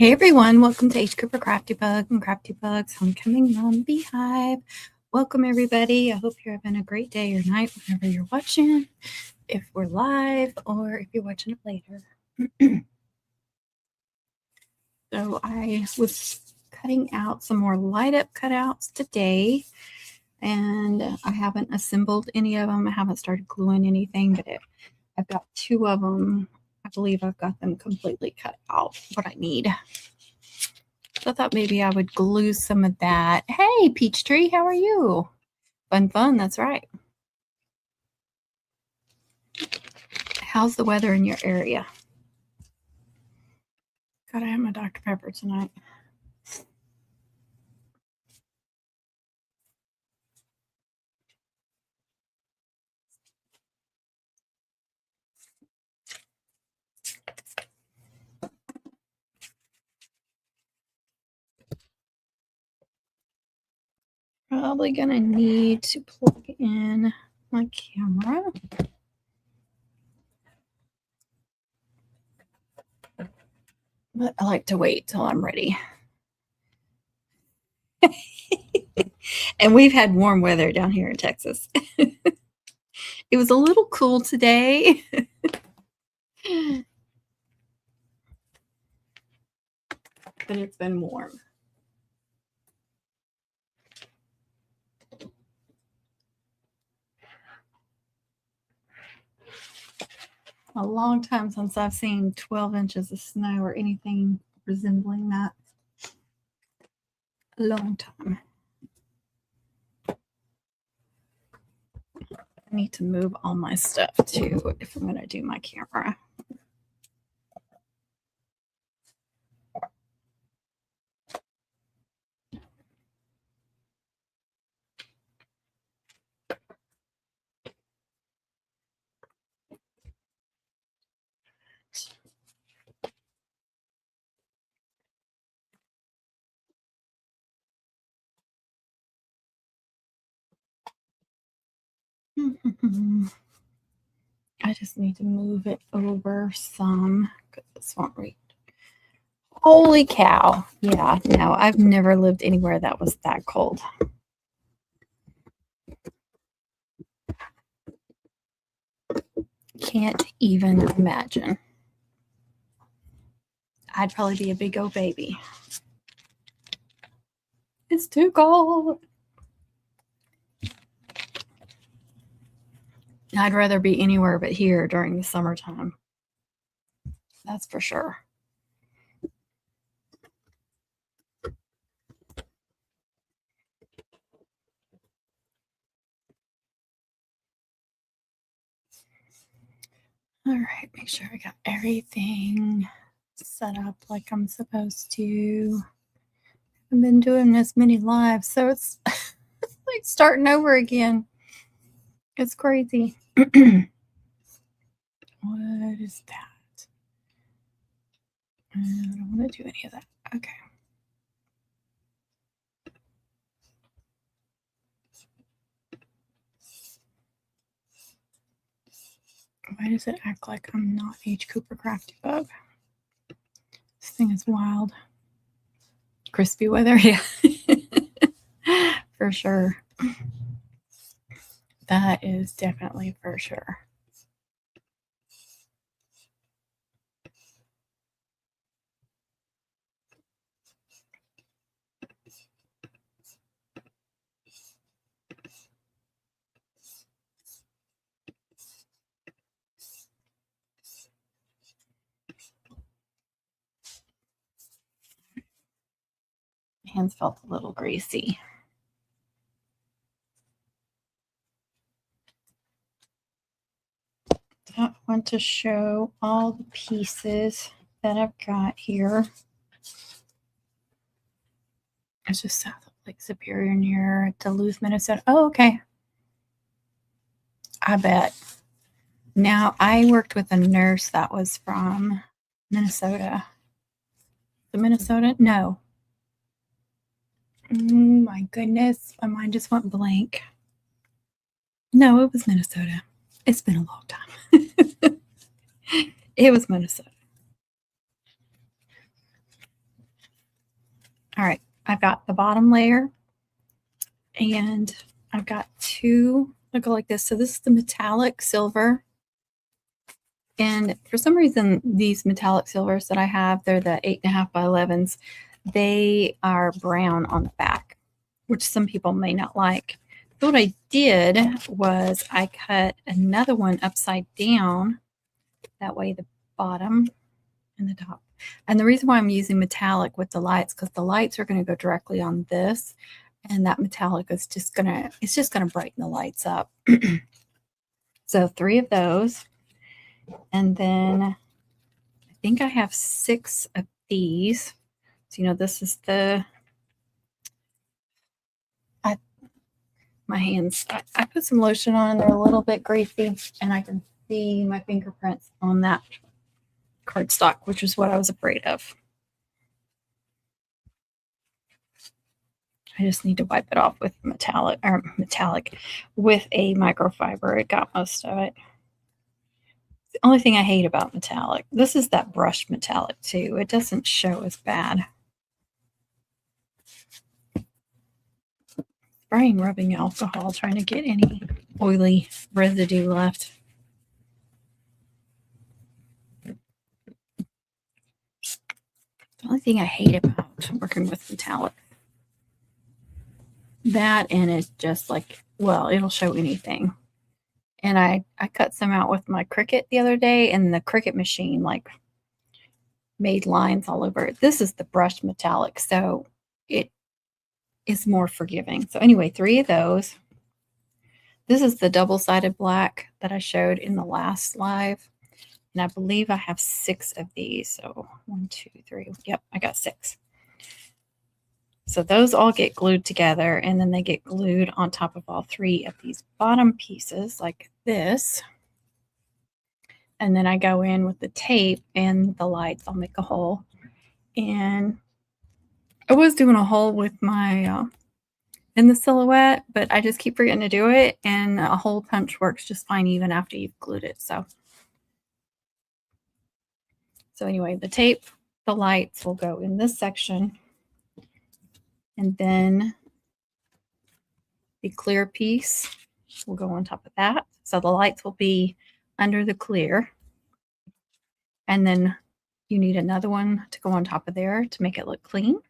Hey everyone, welcome to H. Cooper Crafty Bug and Crafty Bug's Homecoming Mom Beehive. Welcome everybody. I hope you're having a great day or night whenever you're watching, if we're live or if you're watching it later. So I was cutting out some more light up cutouts today, and I haven't assembled any of them. I haven't started gluing anything, but I've got two of them. I believe I've got them completely cut out what I need. So I thought maybe I would glue some of that. Hey, Peachtree, how are you? Fun, that's right. How's the weather in your area? Gotta have my Dr. Pepper tonight. Probably gonna need to plug in my camera. But I like to wait till I'm ready. And we've had warm weather down here in Texas. It was a little cool today. But it's been warm. A long time since I've seen 12 inches of snow or anything resembling that. A long time. I need to move all my stuff too if I'm going to do my camera. I just need to move it over some because this won't read. Holy cow. Yeah, no, I've never lived anywhere that was that cold. Can't even imagine. I'd probably be a big old baby. It's too cold. I'd rather be anywhere but here during the summertime. That's for sure. All right, make sure I got everything set up like I'm supposed to. I've been doing this many lives, so it's like starting over again. It's crazy. What is that? I don't want to do any of that. Okay. Why does it act like I'm not H. Cooper Crafty Bug? This thing is wild. Crispy weather, yeah. For sure. That is definitely for sure. Hands felt a little greasy. I want to show all the pieces that I've got here. It's just south of Lake Superior near Duluth, Minnesota. Oh, okay. I bet. Now, I worked with a nurse that was from Minnesota. The Minnesota? No. My goodness. My mind just went blank. No, it was Minnesota. It's been a long time. It was Minnesota. All right, I've got the bottom layer and I've got two that go like this. So this is the metallic silver. And for some reason, these metallic silvers that I have, they're the 8.5 by 11s. They are brown on the back, which some people may not like. So what I did was I cut another one upside down. That way the bottom and the top. And the reason why I'm using metallic with the lights, because the lights are going to go directly on this. And that metallic is just gonna, it's just gonna brighten the lights up. So 3 of those. And then I think I have 6 of these. So, you know, this is the, my hands, I put some lotion on, they're a little bit greasy, and I can see my fingerprints on that cardstock, which is what I was afraid of. I just need to wipe it off with metallic with a microfiber. It got most of it. The only thing I hate about metallic, this is that brushed metallic too. It doesn't show as bad. Spraying rubbing alcohol, trying to get any oily residue left. The only thing I hate about working with metallic, that and it's just like, well, it'll show anything. And I cut some out with my Cricut the other day, and the Cricut machine like made lines all over it. This is the brushed metallic, so it is more forgiving. So anyway, 3 of those. This is the double-sided black that I showed in the last live. And I believe I have 6 of these. So 1, 2, 3. Yep, I got 6. So those all get glued together, and then they get glued on top of all 3 of these bottom pieces like this. And then I go in with the tape and the lights. I'll make a hole. And I was doing a hole with my in the silhouette, but I just keep forgetting to do it. And a hole punch works just fine even after you've glued it. So anyway, the tape, the lights will go in this section. And then the clear piece will go on top of that. So the lights will be under the clear. And then you need another one to go on top of there to make it look clean.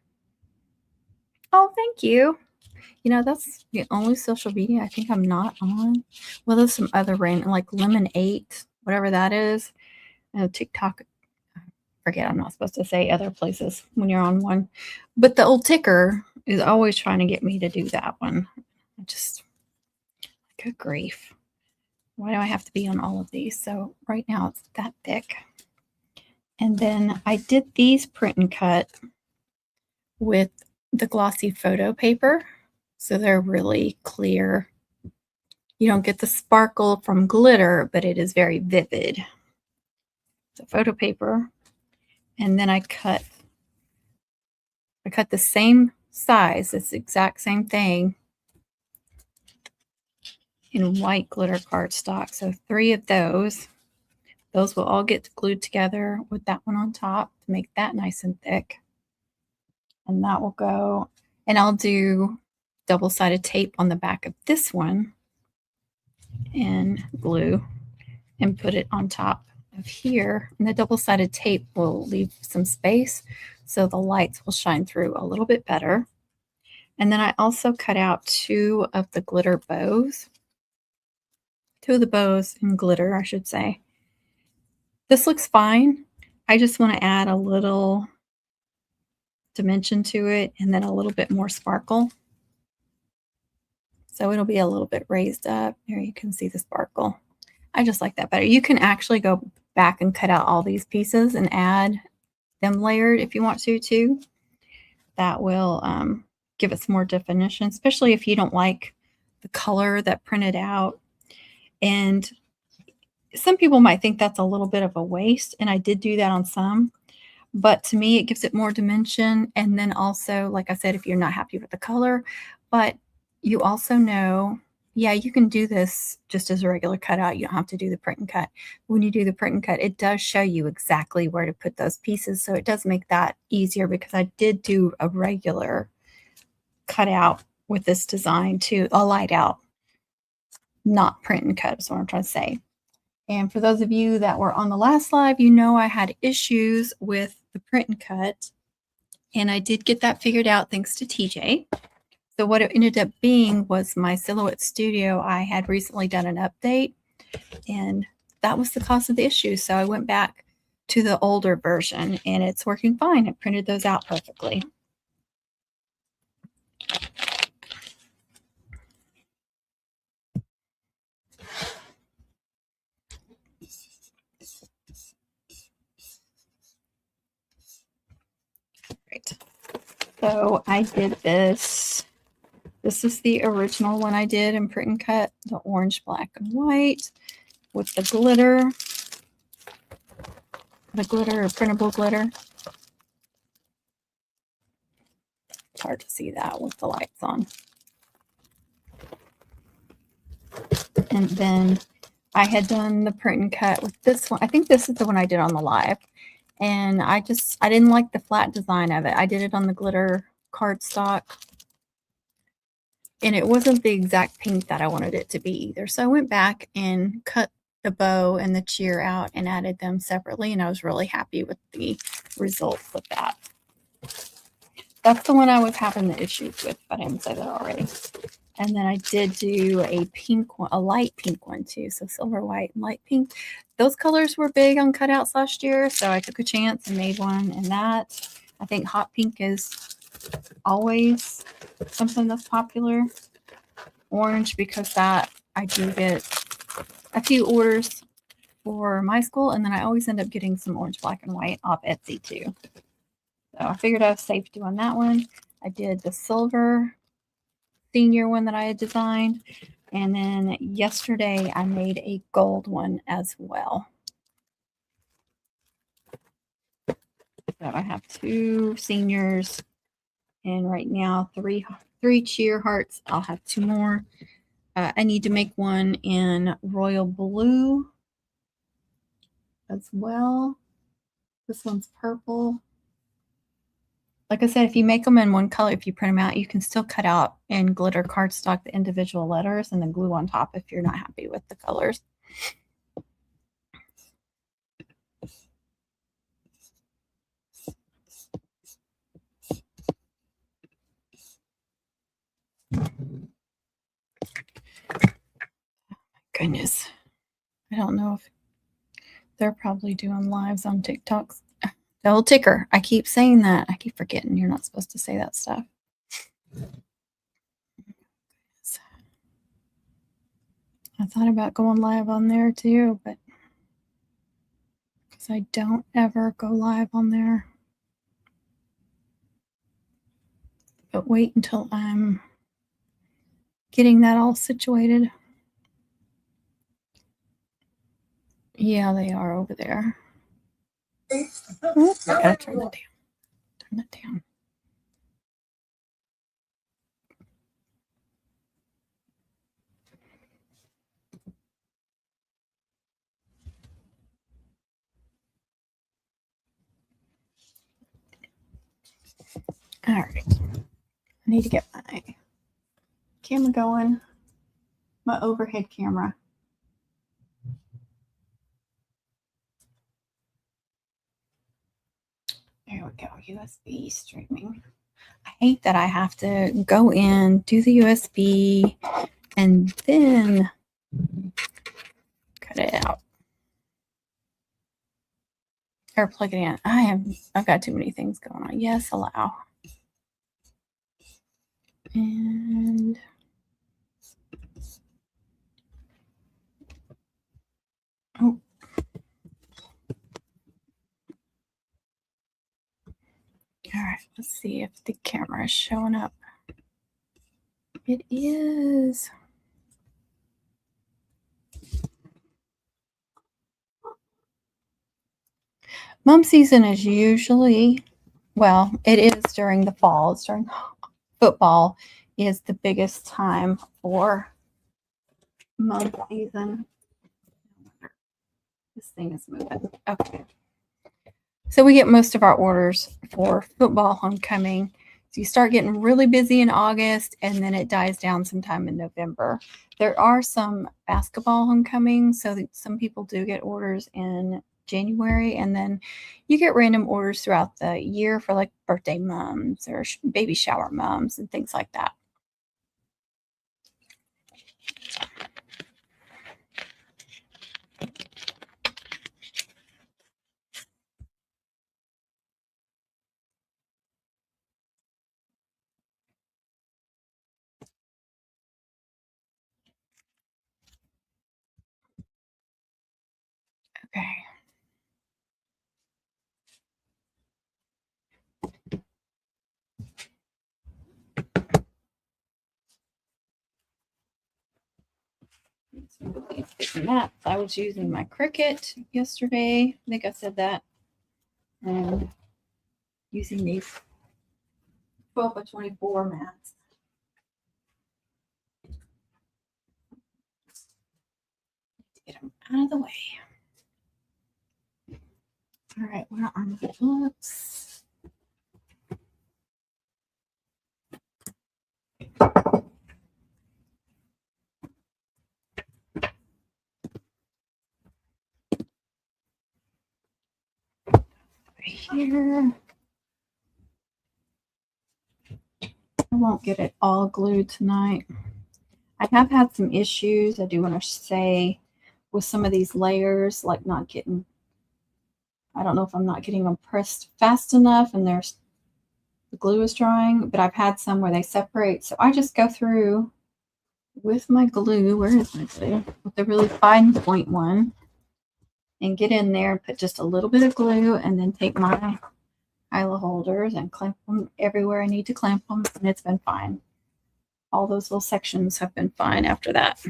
Oh, thank you. You know, that's the only social media I think I'm not on. Well, there's some other random, like Lemon 8, whatever that is. TikTok, forget, I'm not supposed to say other places when you're on one. But the old ticker is always trying to get me to do that one. I just, good grief. Why do I have to be on all of these? So right now it's that thick. And then I did these print and cut with the glossy photo paper. So they're really clear. You don't get the sparkle from glitter, but it is very vivid. So photo paper. And then I cut the same size, this exact same thing, in white glitter cardstock. So 3 of those. Those will all get glued together with that one on top to make that nice and thick. And that will go, and I'll do double-sided tape on the back of this one and glue and put it on top of here. And the double-sided tape will leave some space so the lights will shine through a little bit better. And then I also cut out 2 of the glitter bows. 2 of the bows in glitter, I should say. This looks fine. I just want to add a little dimension to it and then a little bit more sparkle. So it'll be a little bit raised up. There you can see the sparkle. I just like that better. You can actually go back and cut out all these pieces and add them layered if you want to too. That will give it some more definition, especially if you don't like the color that printed out. And some people might think that's a little bit of a waste, and I did do that on some, but to me it gives it more dimension. And then also, like I said, if you're not happy with the color, but you also know Yeah, you can do this just as a regular cutout. You don't have to do the print and cut. When you do the print and cut, it does show you exactly where to put those pieces. So it does make that easier because I did do a regular cutout with this design too, a light out, not print and cut is what I'm trying to say. And for those of you that were on the last live, you know I had issues with the print and cut. And I did get that figured out thanks to TJ. So what it ended up being was my Silhouette Studio. I had recently done an update, and that was the cause of the issue. So I went back to the older version, and it's working fine. It printed those out perfectly. Great. So I did this. This is the original one I did in print and cut, the orange, black, and white with the glitter or printable glitter. It's hard to see that with the lights on. And then I had done the print and cut with this one. I think this is the one I did on the live. And I didn't like the flat design of it. I did it on the glitter cardstock. And it wasn't the exact pink that I wanted it to be either. So I went back and cut the bow and the cheer out and added them separately. And I was really happy with the results of that. That's the one I was having the issues with, but I didn't say that already. And then I did do a pink one, a light pink one too. So silver, white, and light pink. Those colors were big on cutouts last year. So I took a chance and made one in that. I think hot pink is always something that's popular. Orange, because that I do get a few orders for my school. And then I always end up getting some orange, black, and white off Etsy too. So I figured I was safe doing that one. I did the silver senior one that I had designed. And then yesterday I made a gold one as well. So I have 2 seniors and right now three cheer hearts. I'll have 2 more. I need to make one in royal blue as well. This one's purple. Like I said, if you make them in one color, if you print them out, you can still cut out in glitter cardstock the individual letters and then glue on top if you're not happy with the colors. Goodness. I don't know if they're probably doing lives on TikToks. The old ticker. I keep saying that. I keep forgetting you're not supposed to say that stuff. I thought about going live on there too, but because I don't ever go live on there. But wait until I'm getting that all situated. Yeah, they are over there. Oops, I gotta turn that down. Turn that down. All right. I need to get my camera going. My overhead camera. There we go. USB streaming. I hate that I have to go in, do the USB, and then cut it out. Or plug it in. I've got too many things going on. Yes, allow. And oh. All right, let's see if the camera is showing up. It is. Mum season is usually, well, it is during the fall. It's during football is the biggest time for month season. This thing is moving. Okay. So we get most of our orders for football homecoming. So you start getting really busy in August and then it dies down sometime in November. There are some basketball homecomings, so that some people do get orders in January, and then you get random orders throughout the year for like birthday mums or baby shower mums and things like that. Okay. Mats. I was using my Cricut yesterday. I think I said that. And using these 12 by 24 mats. Get them out of the way. All right, where are my books? Right here. I won't get it all glued tonight. I have had some issues, I do want to say, with some of these layers, like not getting, I don't know if I'm not getting them pressed fast enough and there's the glue is drying, but I've had some where they separate. So I just go through with my glue. Where is my glue? With the really fine point one, and get in there and put just a little bit of glue, and then take my Isla holders and clamp them everywhere I need to clamp them, and it's been fine. All those little sections have been fine after that.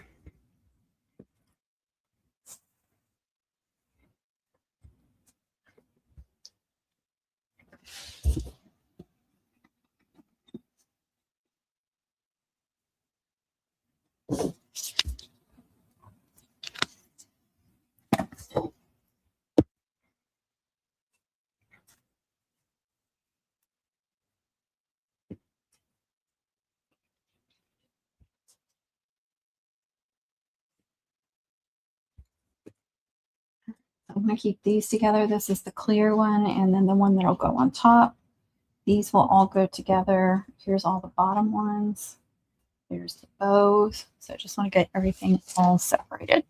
I'm going to keep these together. This is the clear one, and then the one that'll go on top. These will all go together. Here's all the bottom ones. There's the bows. So I just want to get everything all separated.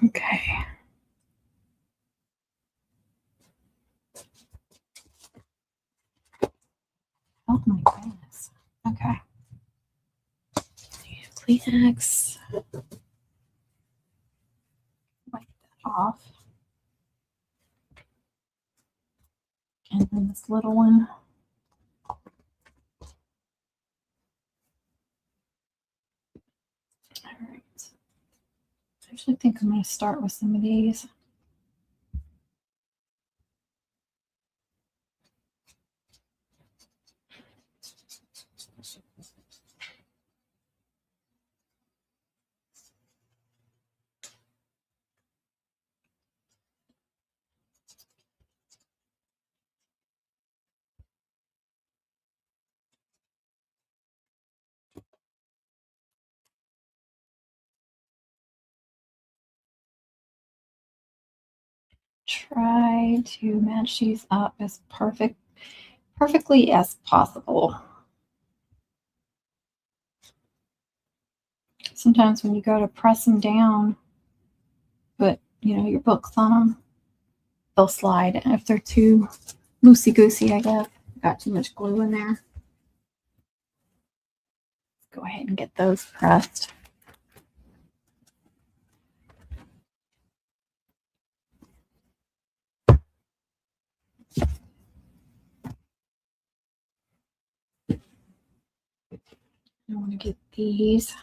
Okay. Oh my goodness. Okay. Kleenex. Wipe that off. And then this little one. All right. I actually think I'm going to start with some of these. try to match these up as perfectly as possible. Sometimes when you go to press them down, put your books on them, they'll slide. And if they're too loosey-goosey, I guess, got too much glue in there. Go ahead and get those pressed. I want to get these.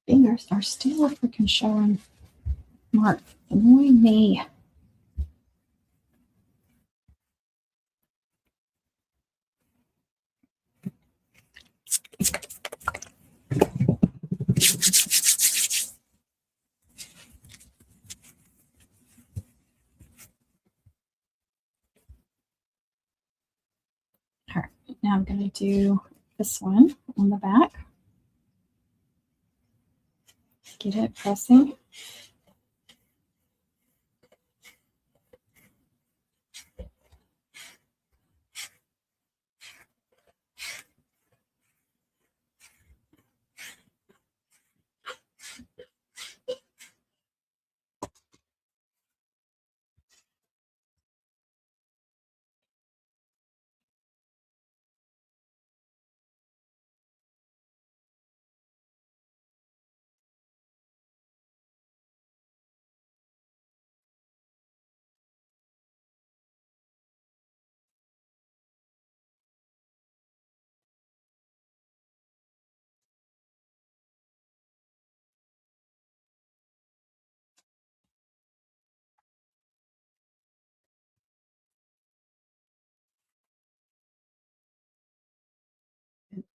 Fingers are still freaking showing marks. Annoying me. All right, now I'm going to do this one on the back. Get it pressing.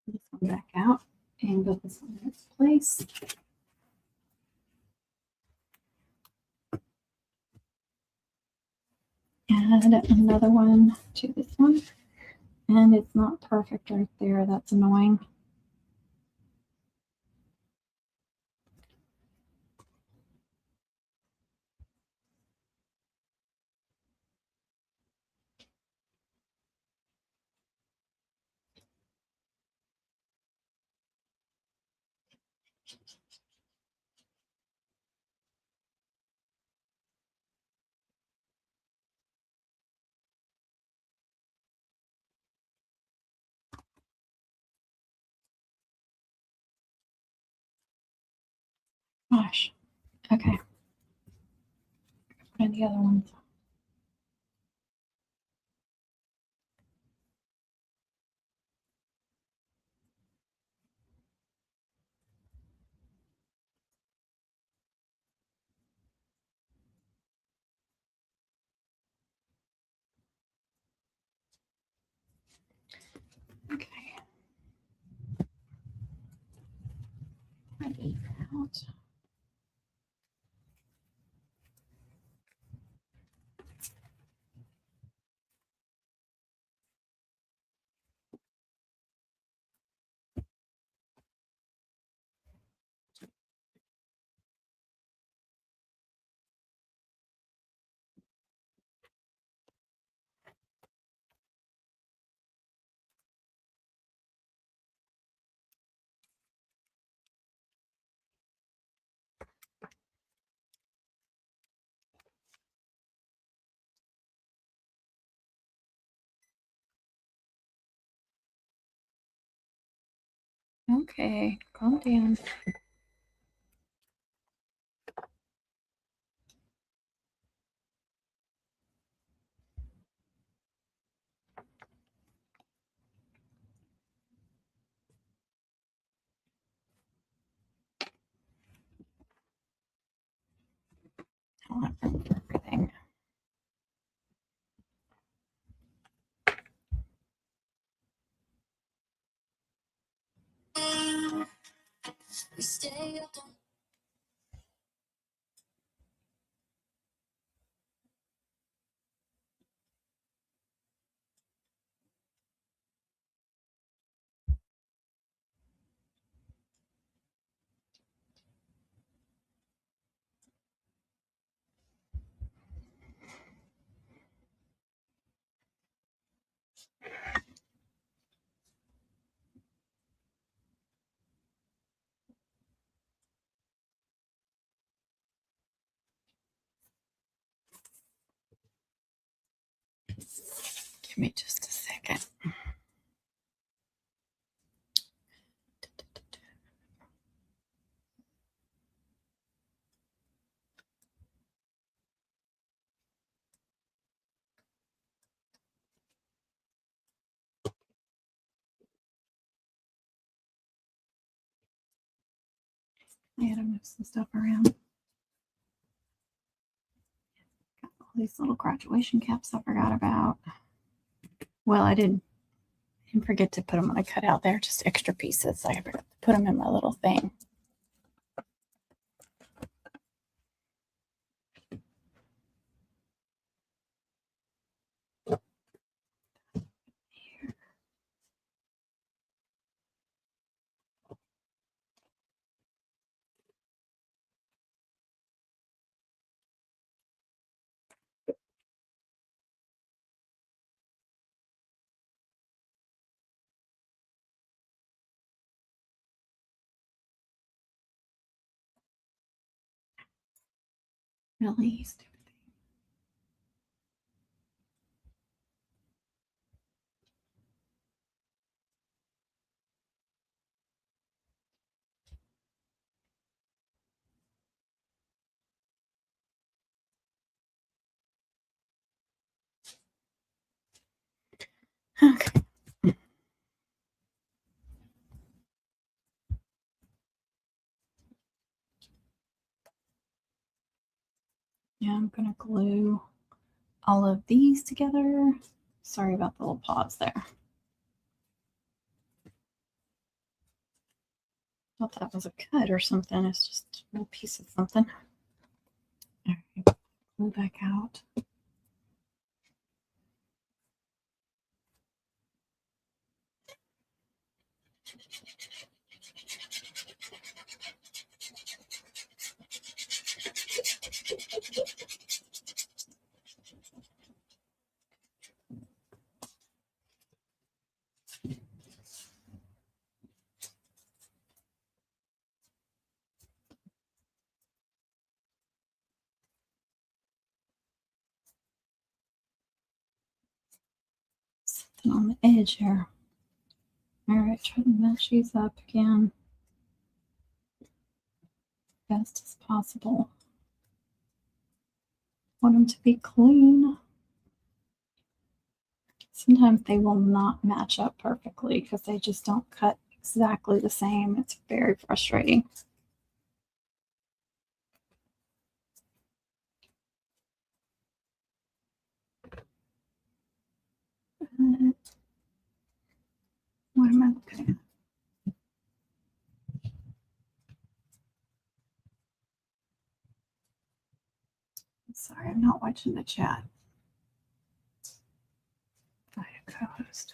This one back out and put this on its place. Add another one to this one, and it's not perfect right there. That's annoying. Gosh. Okay. Put in the other ones. Okay. Ready out. Okay, calm down. Give me just a second. I had to move some stuff around. Got all these little graduation caps I forgot about. Well, I didn't forget to put them on a cutout there, just extra pieces. I forgot to put them in my little thing. Really stupid. Okay. Yeah, I'm going to glue all of these together. Sorry about the little pause there. Thought that was a cut or something. It's just a little piece of something. All right, glue back out. Something on the edge here. All right, try to match these up again best as possible. Want them to be clean. Sometimes they will not match up perfectly because they just don't cut exactly the same. It's very frustrating. What am I looking at? Sorry, I'm not watching the chat. Find a co-host.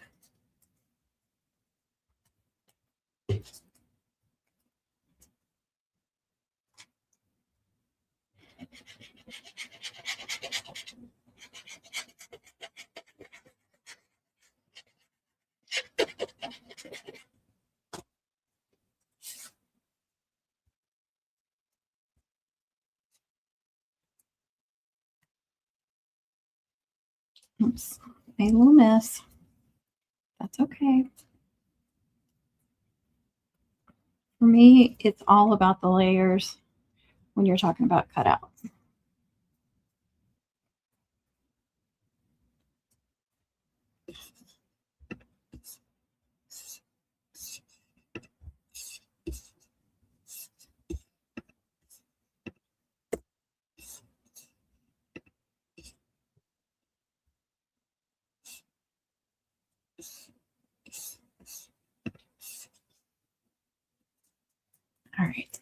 Oops, made a little mess. That's okay. For me, it's all about the layers when you're talking about cutouts. All right.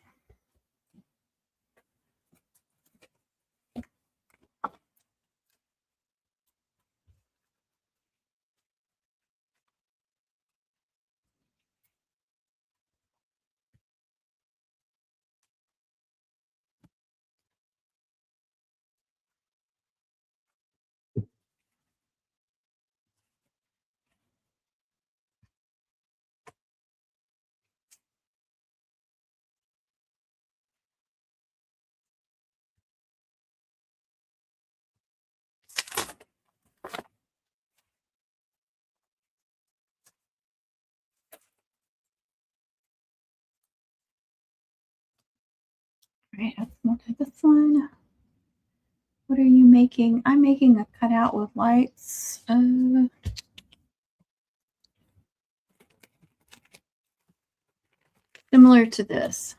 All right, let's do this one. What are you making? I'm making a cutout with lights. Similar to this.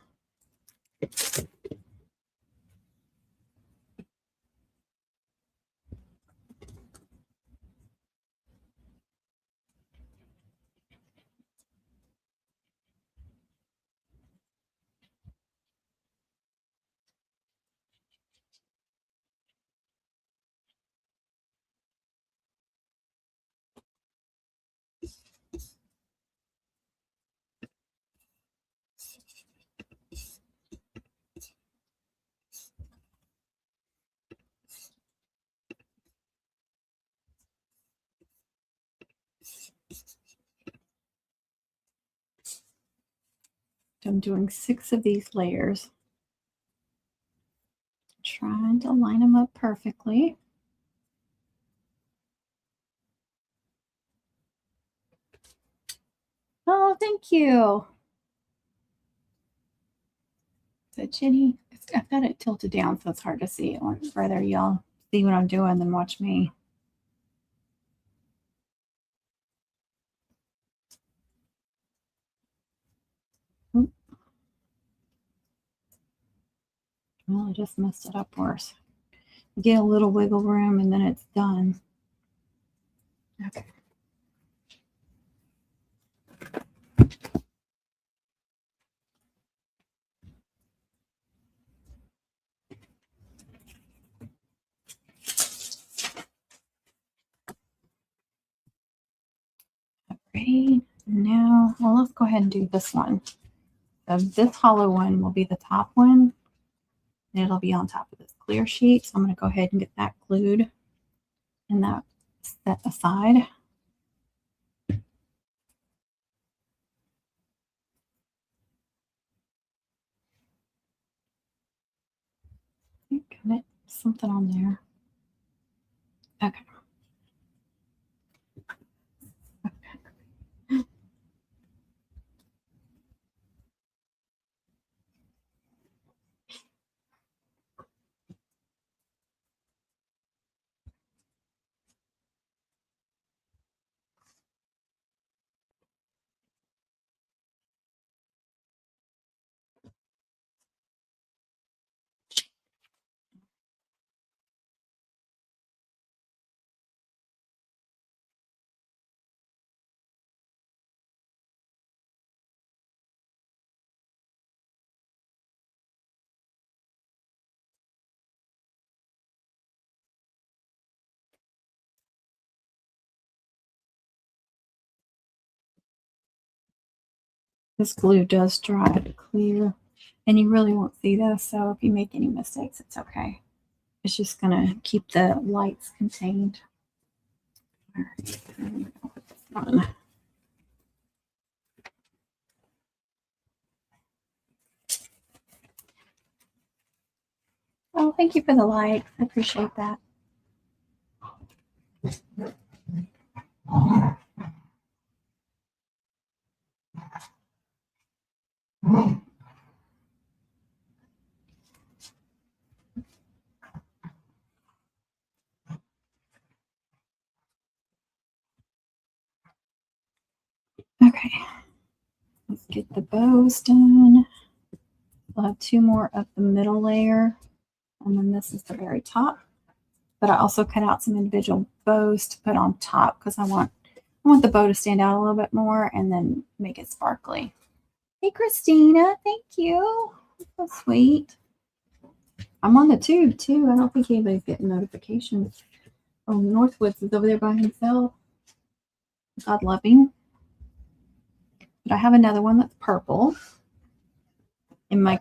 I'm doing 6 of these layers. Trying to line them up perfectly. Oh, thank you. So Jenny, I've got it tilted down so it's hard to see. I'd rather y'all see what I'm doing than watch me. Well, I just messed it up worse. Get a little wiggle room and then it's done. Okay. Ready? Now, well, let's go ahead and do this one. So this hollow one will be the top one. And it'll be on top of this clear sheet. So I'm going to go ahead and get that glued and that set aside. Got it. Something on there. Okay. This glue does dry clear, and you really won't see this. So if you make any mistakes, it's okay. It's just going to keep the lights contained. All right, I'm going to put this on. Oh, thank you for the likes. I appreciate that. Okay, let's get the bows done. We'll have 2 more of the middle layer, and then this is the very top. But I also cut out some individual bows to put on top because I want the bow to stand out a little bit more and then make it sparkly. Hey, Christina. Thank you. That's sweet. I'm on the tube too. I don't think anybody's getting notifications. Oh, Northwoods is over there by himself. God love him. But I have another one that's purple. And my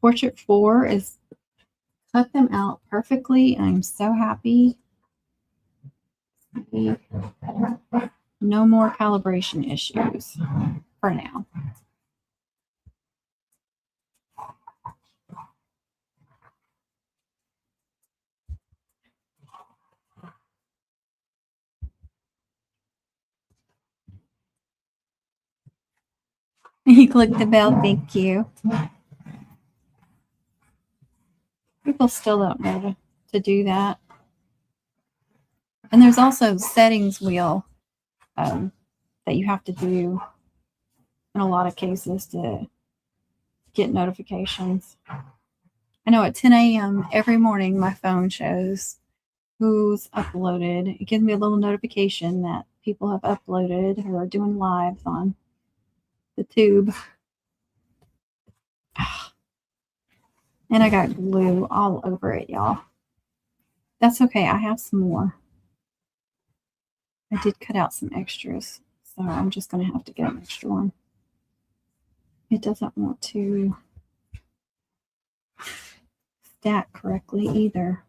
Portrait 4 is cut them out perfectly. I'm so happy. No more calibration issues for now. You click the bell. Thank you. People still don't know to do that. And there's also settings wheel that you have to do in a lot of cases to get notifications. I know at 10 a.m. every morning my phone shows who's uploaded. It gives me a little notification that people have uploaded or are doing lives on the tube. And I got glue all over it, y'all. That's okay. I have some more. I did cut out some extras, so I'm just going to have to get an extra one. It doesn't want to stack correctly either.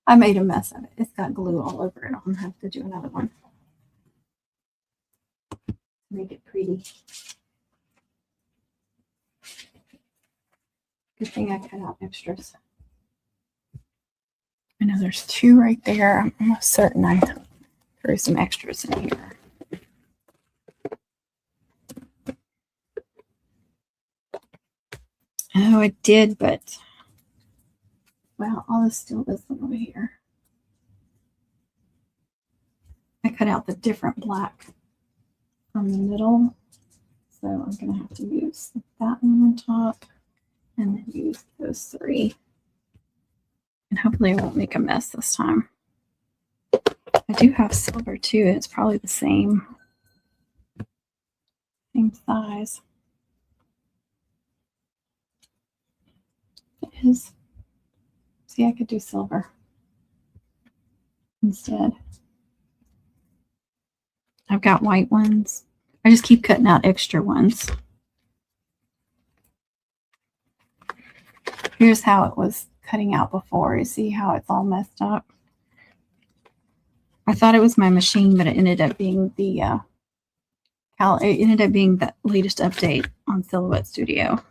I made a mess of it. It's got glue all over it. I'm going to have to do another one. Make it pretty. Good thing I cut out extras. I know there's 2 right there. I'm almost certain I threw some extras in here. Oh, I did, but well, all this still isn't over here. I cut out the different black from the middle. So I'm going to have to use that one on top and then use those 3. And hopefully I won't make a mess this time. I do have silver too. It's probably the same size. It is. See, I could do silver instead. I've got white ones. I just keep cutting out extra ones. Here's how it was cutting out before. You see how it's all messed up? I thought it was my machine, but it ended up being the latest update on Silhouette Studio.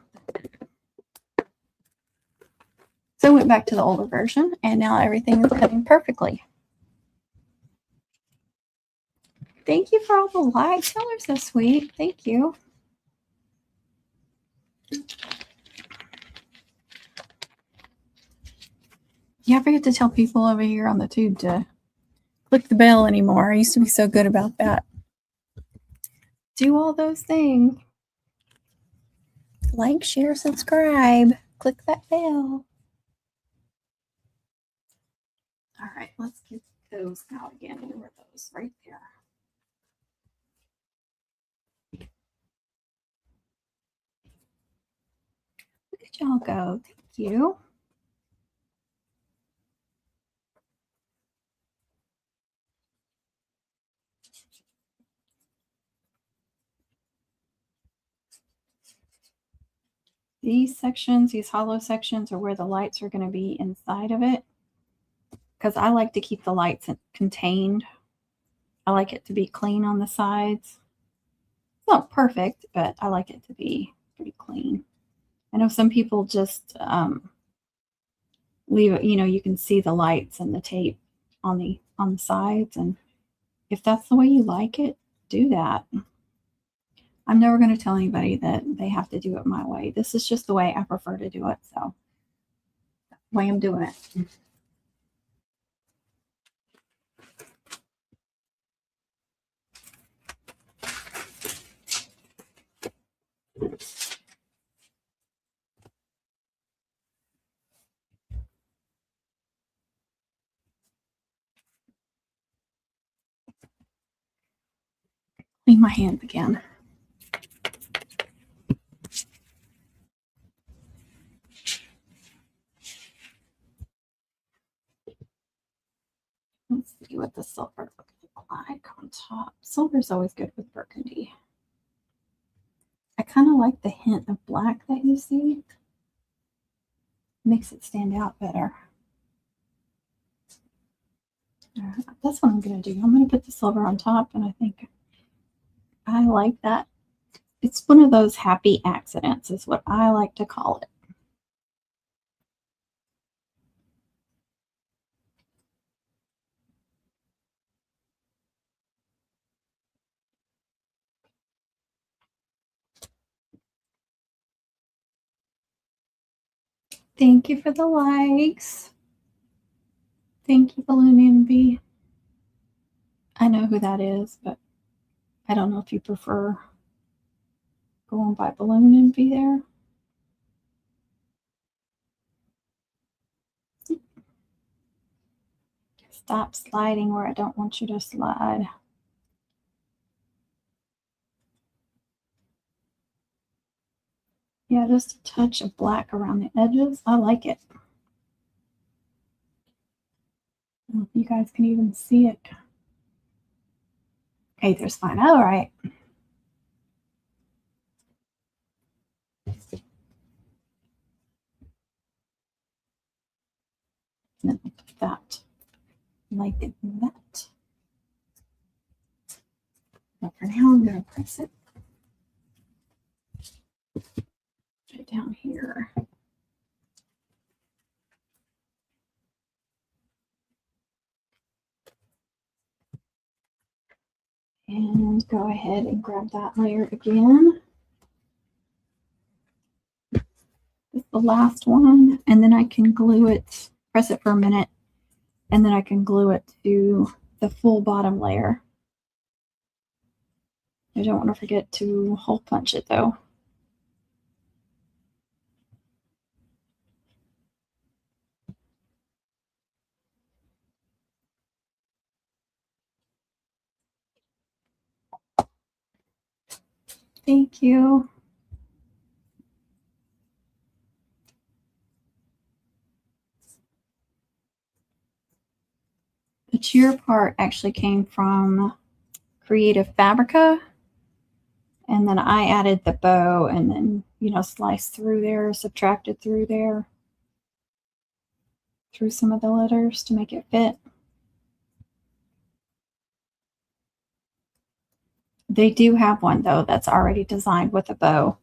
So I went back to the older version, and now everything is cutting perfectly. Thank you for all the likes. Y'all are so sweet. Thank you. Yeah, I forget to tell people over here on the tube to click the bell anymore. I used to be so good about that. Do all those things. Like, share, subscribe. Click that bell. All right, let's get those out again. Where were those? Right there. Look at y'all go. Thank you. These sections, these hollow sections, are where the lights are going to be inside of it. Because I like to keep the lights contained. I like it to be clean on the sides. It's not perfect, but I like it to be pretty clean. I know some people just leave it, you can see the lights and the tape on the sides. And if that's the way you like it, do that. I'm never going to tell anybody that they have to do it my way. This is just the way I prefer to do it. So that's the way I'm doing it. Clean my hands again. Let's see what the silver looks like on top. Silver's always good with burgundy. I kind of like the hint of black that you see. Makes it stand out better. That's what I'm going to do. I'm going to put the silver on top, and I think I like that. It's one of those happy accidents is what I like to call it. Thank you for the likes. Thank you, Balloon Envy. I know who that is, but I don't know if you prefer going by Balloon Envy there. Stop sliding where I don't want you to slide. Yeah, just a touch of black around the edges. I like it. I don't know if you guys can even see it. Okay, there's fine. All right. And then put that like that. But for now, I'm going to press it right down here. And go ahead and grab that layer again. It's the last one, and then I can glue it, press it for a minute, and then I can glue it to the full bottom layer. I don't want to forget to hole punch it though. Thank you. The cheer part actually came from Creative Fabrica. And then I added the bow and then, you know, sliced through there, subtracted through there, through some of the letters to make it fit. They do have one though that's already designed with a bow.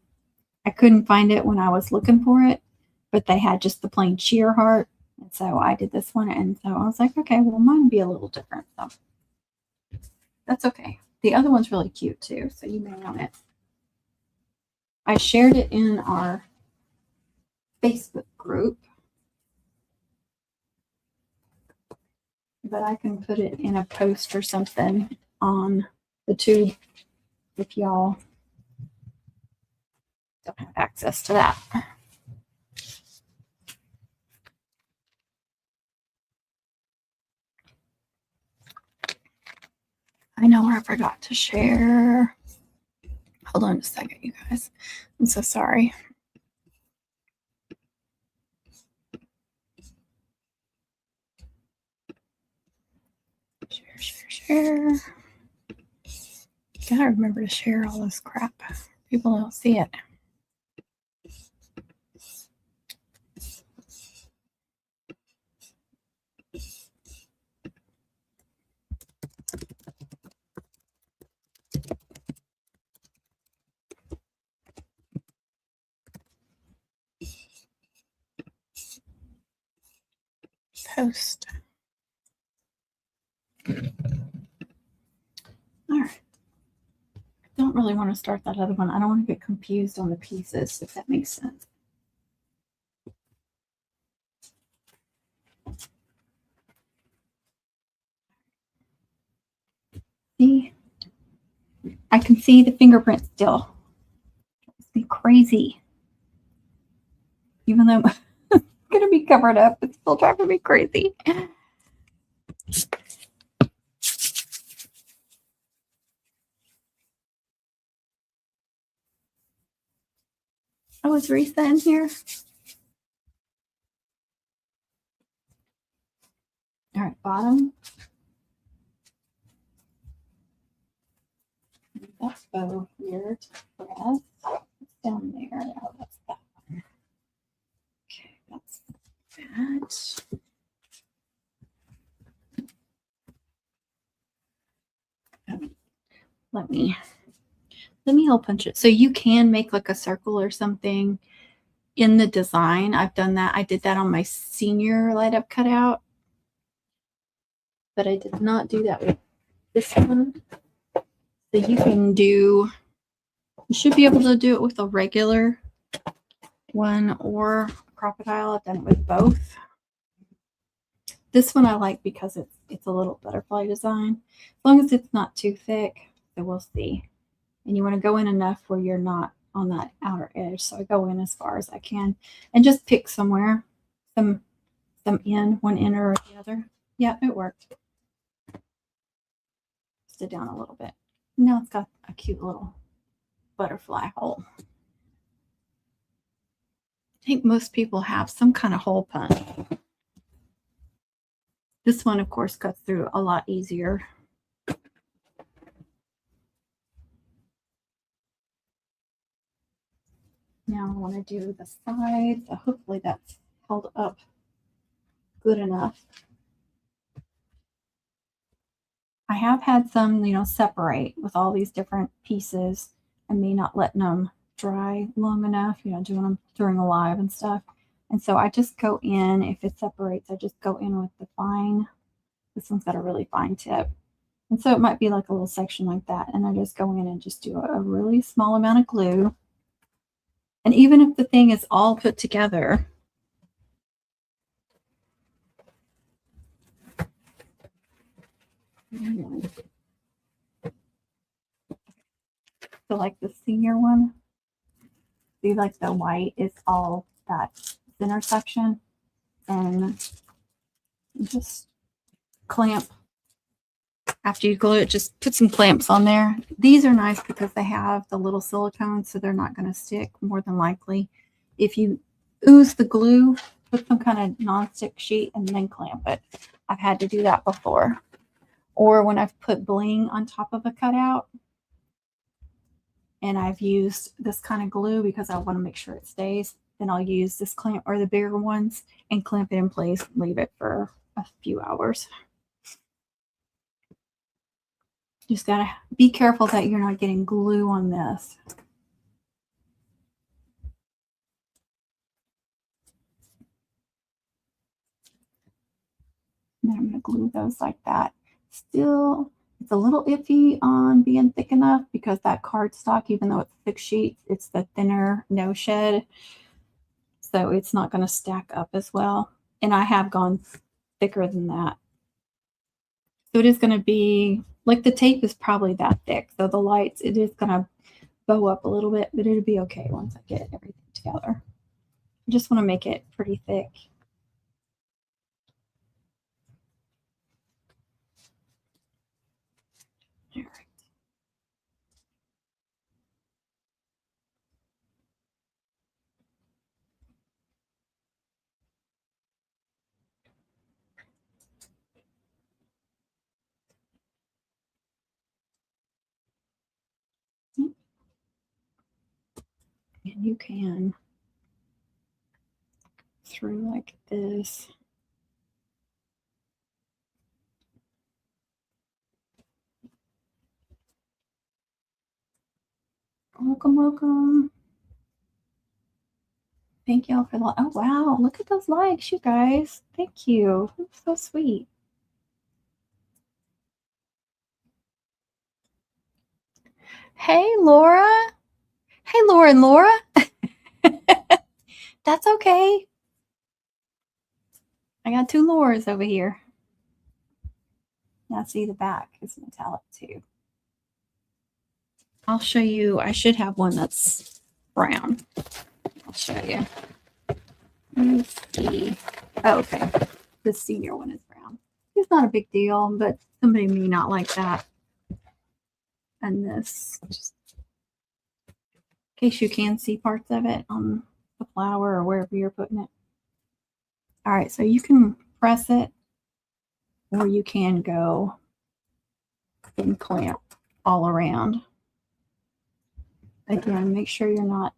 I couldn't find it when I was looking for it, but they had just the plain cheer heart. And so I did this one. And so I was like, okay, well, mine would be a little different. So that's okay. The other one's really cute too. So you may want it. I shared it in our Facebook group, but I can put it in a post or something on the tube if y'all don't have access to that. I know where I forgot to share. Hold on a second, you guys. I'm so sorry. Share. Gotta remember to share all this crap. People don't see it. Post. All right. I don't really want to start that other one. I don't want to get confused on the pieces, if that makes sense. See? I can see the fingerprint still. me crazy. Even though I'm going to be covered up, it's still driving me crazy. Oh, is Risa in here? All right, bottom. That's bow here to press. It's down there. Oh, that's that one. Okay, that's that. Let me hole punch it. So you can make like a circle or something in the design. I've done that. I did that on my senior light up cutout, but I did not do that with this one. So you can do, you should be able to do it with a regular one or crocodile. I've done it with both. This one I like because it's a little butterfly design. As long as it's not too thick, so we'll see. And you want to go in enough where you're not on that outer edge. So I go in as far as I can and just pick somewhere, some in, one inner or the other. Yeah, it worked. Sit down a little bit. Now it's got a cute little butterfly hole. I think most people have some kind of hole punch. This one, of course, cuts through a lot easier. Now I want to do the sides. So hopefully that's held up good enough. I have had some, separate with all these different pieces and me not letting them dry long enough, doing them during a live and stuff. And so I just go in, if it separates, I just go in with the fine. This one's got a really fine tip. And so it might be like a little section like that. And I just go in and just do a really small amount of glue. And even if the thing is all put together, so like the senior one, see like the white is all that center section, and just clamp. After you glue it, just put some clamps on there. These are nice because they have the little silicone, so they're not going to stick more than likely. If you ooze the glue, put some kind of non-stick sheet and then clamp it. I've had to do that before. Or when I've put bling on top of a cutout and I've used this kind of glue because I want to make sure it stays, then I'll use this clamp or the bigger ones and clamp it in place, leave it for a few hours. Just gotta be careful that you're not getting glue on this. And then I'm gonna glue those like that. Still, it's a little iffy on being thick enough because that cardstock, even though it's thick sheets, it's the thinner no shed. So it's not gonna stack up as well. And I have gone thicker than that. So it is gonna be, like the tape is probably that thick. So the lights, it is gonna bow up a little bit, but it'll be okay once I get everything together. I just want to make it pretty thick. All right. And you can through like this. Welcome, welcome. Thank y'all for the, oh wow, look at those likes, you guys. Thank you. That's so sweet. Hey, Laura. Hey, Laura and Laura. That's okay. I got two Lauras over here. Now see the back is metallic too. I'll show you. I should have one that's brown. I'll show you. Let's see. Oh, okay. The senior one is brown. It's not a big deal, but somebody may not like that. And this, just in case you can see parts of it on the flower or wherever you're putting it. All right, so you can press it, or you can go and clamp all around. Again, make sure you're not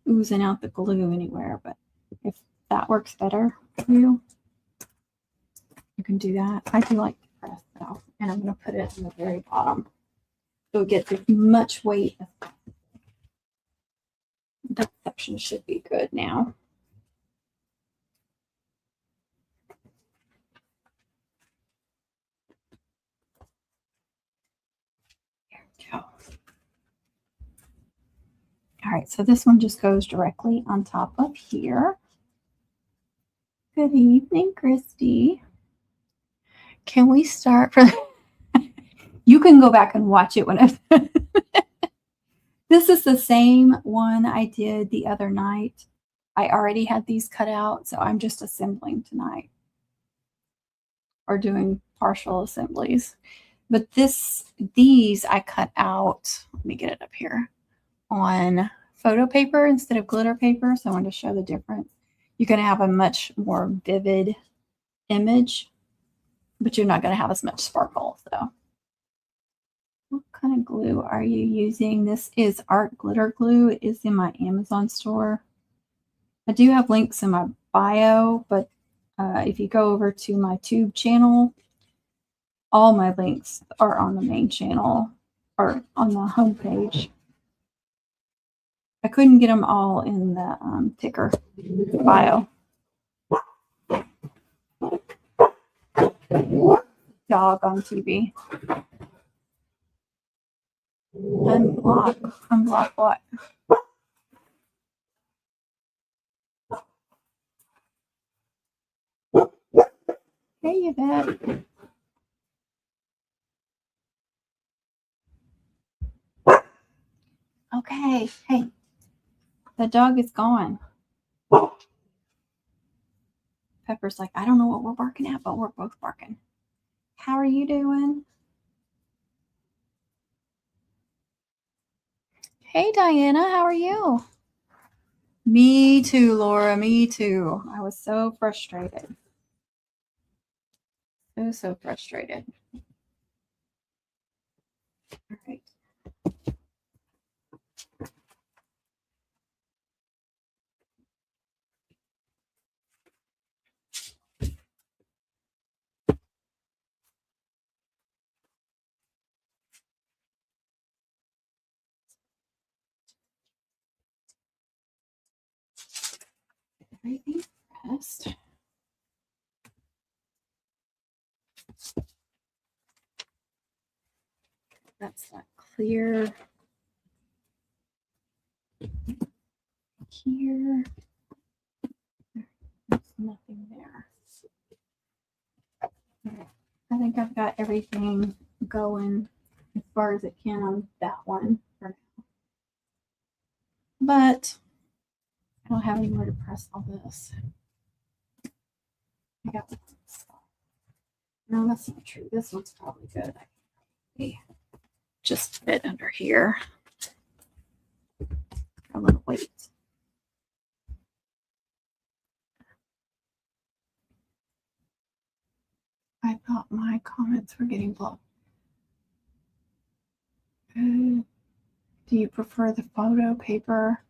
oozing out the glue anywhere, but if that works better for you, you can do that. I do like to press though, and I'm going to put it in the very bottom so it gets as much weight as possible. That section should be good now. There we go. All right, so this one just goes directly on top of here. Good evening, Christy. Can we start for you can go back and watch it when this is the same one I did the other night. I already had these cut out, so I'm just assembling tonight or doing partial assemblies. But these I cut out. Let me get it up here on photo paper instead of glitter paper. So I wanted to show the difference. You're going to have a much more vivid image, but you're not going to have as much sparkle. So what kind of glue are you using? This is Art Glitter Glue. It is in my Amazon store. I do have links in my bio, but if you go over to my tube channel, all my links are on the main channel or on the homepage. I couldn't get them all in the ticker bio. Dog on TV. Unblock. Unblock what? Hey, Yvette. Okay. Hey, the dog is gone. Pepper's like, I don't know what we're barking at, but we're both barking. How are you doing? Hey, Diana, how are you? Me too, Laura. Me too. I was so frustrated. So frustrated. All right. Everything pressed. That's that clear here. There's nothing there. I think I've got everything going as far as it can on that one for now. But I don't have anywhere to press all this. I got this. No, that's not true. This one's probably good. I just fit under here. A little weight. I thought my comments were getting blocked. Do you prefer the photo paper?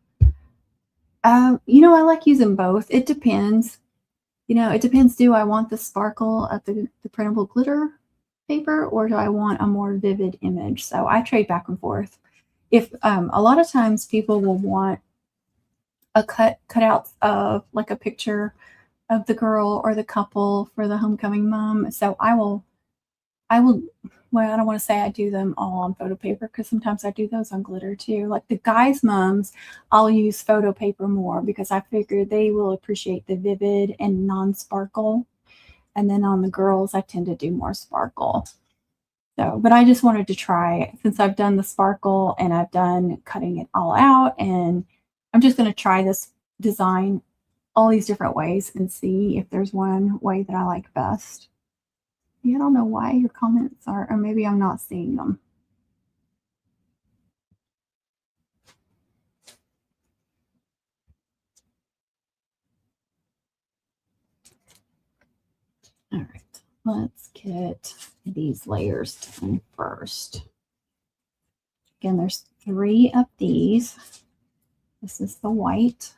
You know, I like using both. It depends. You know, it depends. Do I want the sparkle of the printable glitter paper, or do I want a more vivid image? So I trade back and forth. If a lot of times people will want a cutouts of like a picture of the girl or the couple for the homecoming mom. So I will, well, I don't want to say I do them all on photo paper because sometimes I do those on glitter too. Like the guys' mums, I'll use photo paper more because I figure they will appreciate the vivid and non-sparkle. And then on the girls, I tend to do more sparkle. So, but I just wanted to try, since I've done the sparkle and I've done cutting it all out and I'm just going to try this design all these different ways and see if there's one way that I like best. I don't know why your comments are, or maybe I'm not seeing them. All right, let's get these layers done first. Again, there's 3 of these. This is the white.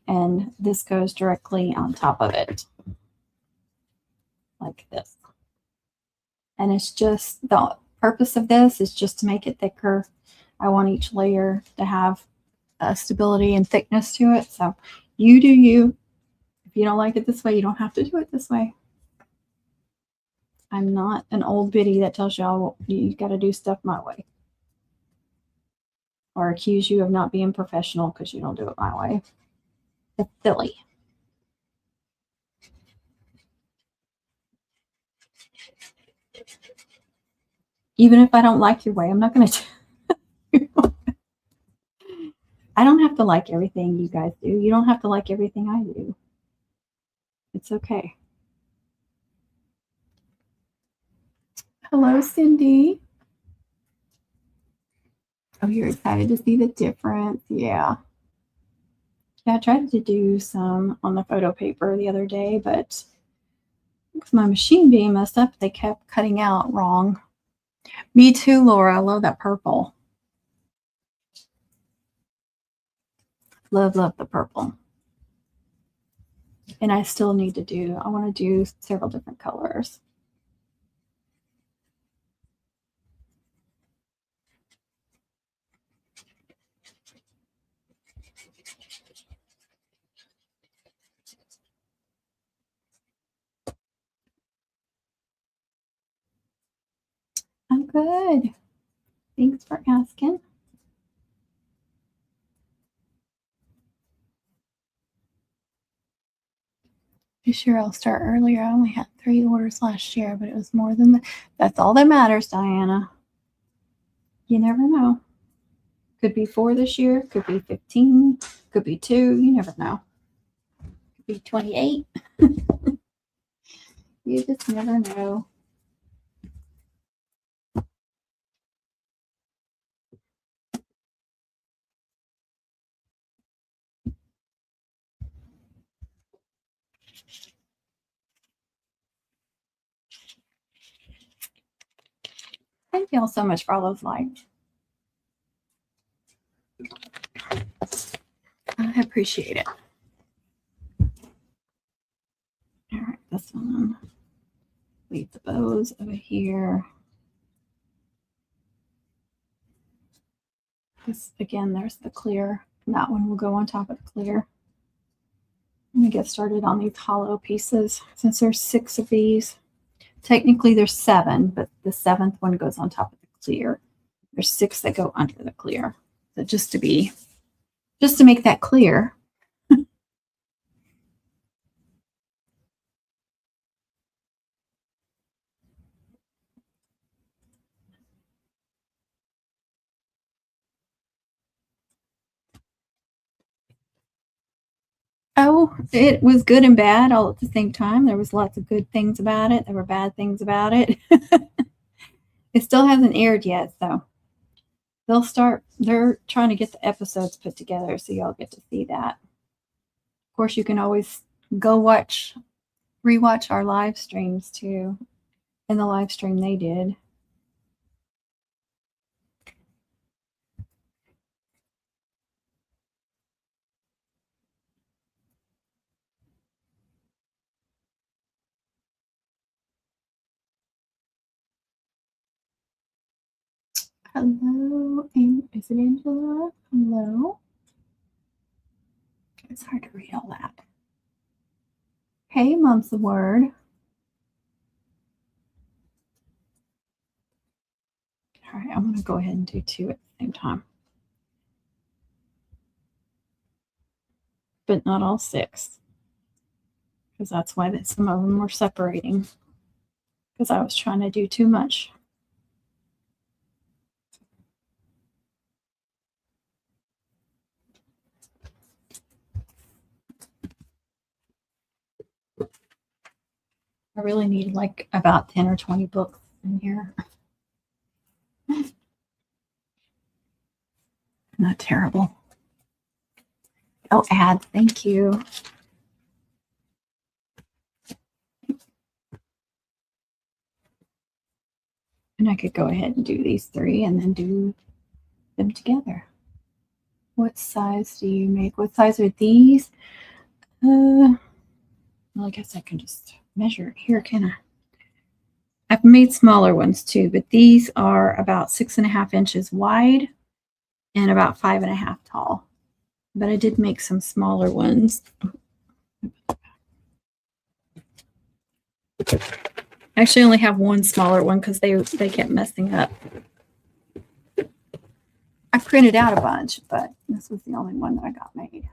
And this goes directly on top of it, like this. And it's just, the purpose of this is just to make it thicker. I want each layer to have stability and thickness to it. So you do you. If you don't like it this way, you don't have to do it this way. I'm not an old biddy that tells y'all you got to do stuff my way, or accuse you of not being professional because you don't do it my way. It's silly. Even if I don't like your way, I'm not going to. I don't have to like everything you guys do. You don't have to like everything I do. It's okay. Hello, Cindy. Oh, you're excited to see the difference. Yeah. Yeah, I tried to do some on the photo paper the other day, but with my machine being messed up, they kept cutting out wrong. Me too, Laura. I love that purple. Love, love the purple. And I still need to do, I want to do several different colors. I'm good. Thanks for asking. This year I'll start earlier. I only had 3 orders last year, but it was more than that. That's all that matters, Diana. You never know. Could be 4 this year, could be 15, could be 2. You never know. Could be 28. You just never know. Thank y'all so much for all those likes. I appreciate it. All right, this one. Leave the bows over here. This, again, there's the clear. And that one will go on top of the clear. I'm going to get started on these hollow pieces. Since there's 6 of these, technically there's 7, but the 7th one goes on top of the clear. There's 6 that go under the clear. So just to make that clear. Oh, it was good and bad all at the same time. There was lots of good things about it. There were bad things about it. It still hasn't aired yet, so they're trying to get the episodes put together, so y'all get to see that. Of course, you can always go rewatch our live streams too. In the live stream they did. Hello, is it Angela? Hello. It's hard to read all that. Hey, Mom's the word. All right, I'm going to go ahead and do 2 at the same time. But not all 6. Because that's why some of them were separating. Because I was trying to do too much. I really need like about 10 or 20 books in here. Not terrible. Oh, ads. Thank you. And I could go ahead and do these 3 and then do them together. What size do you make? What size are these? Well, I guess I can just measure it here, can I? I've made smaller ones too, but these are about 6.5 inches wide and about 5.5 tall. But I did make some smaller ones. I actually only have one smaller one because they kept messing up. I printed out a bunch, but this was the only one that I got made.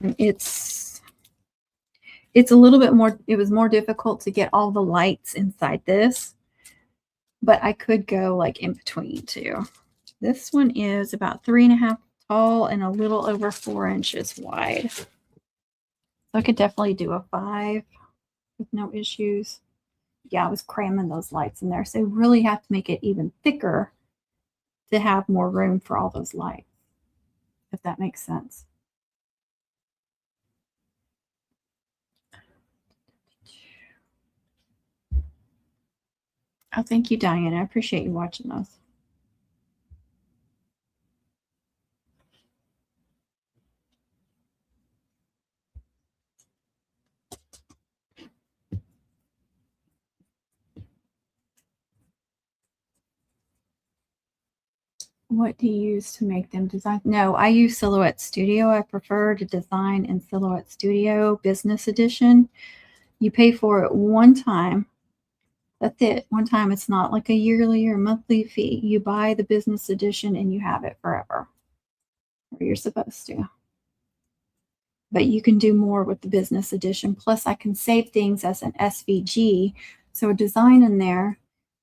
And it's a little bit more, it was more difficult to get all the lights inside this, but I could go like in between too. This one is about 3.5 tall and a little over 4 inches wide. So I could definitely do a 5 with no issues. Yeah, I was cramming those lights in there. So you really have to make it even thicker to have more room for all those lights, if that makes sense. Oh, thank you, Diane. I appreciate you watching those. What do you use to make them design? No, I use Silhouette Studio. I prefer to design in Silhouette Studio Business Edition. You pay for it one time. That's it. One time. It's not like a yearly or monthly fee. You buy the Business Edition and you have it forever. Or you're supposed to. But you can do more with the Business Edition. Plus, I can save things as an SVG. So a design in there,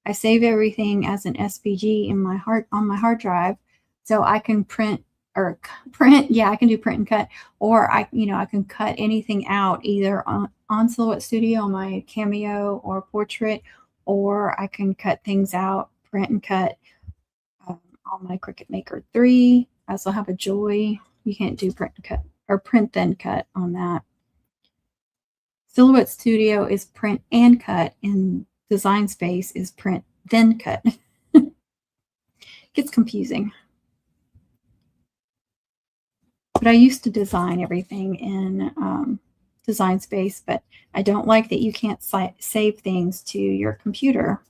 I save everything as an SVG in my on my hard drive, so I can print or print. Yeah, I can do print and cut, or I can cut anything out either on Silhouette Studio on my Cameo or Portrait, or I can cut things out, print and cut on my Cricut Maker 3. I also have a Joy. You can't do print and cut or print then cut on that. Silhouette Studio is print and cut, and Design Space is print then cut. Gets confusing. But I used to design everything in Design Space, but I don't like that you can't save things to your computer.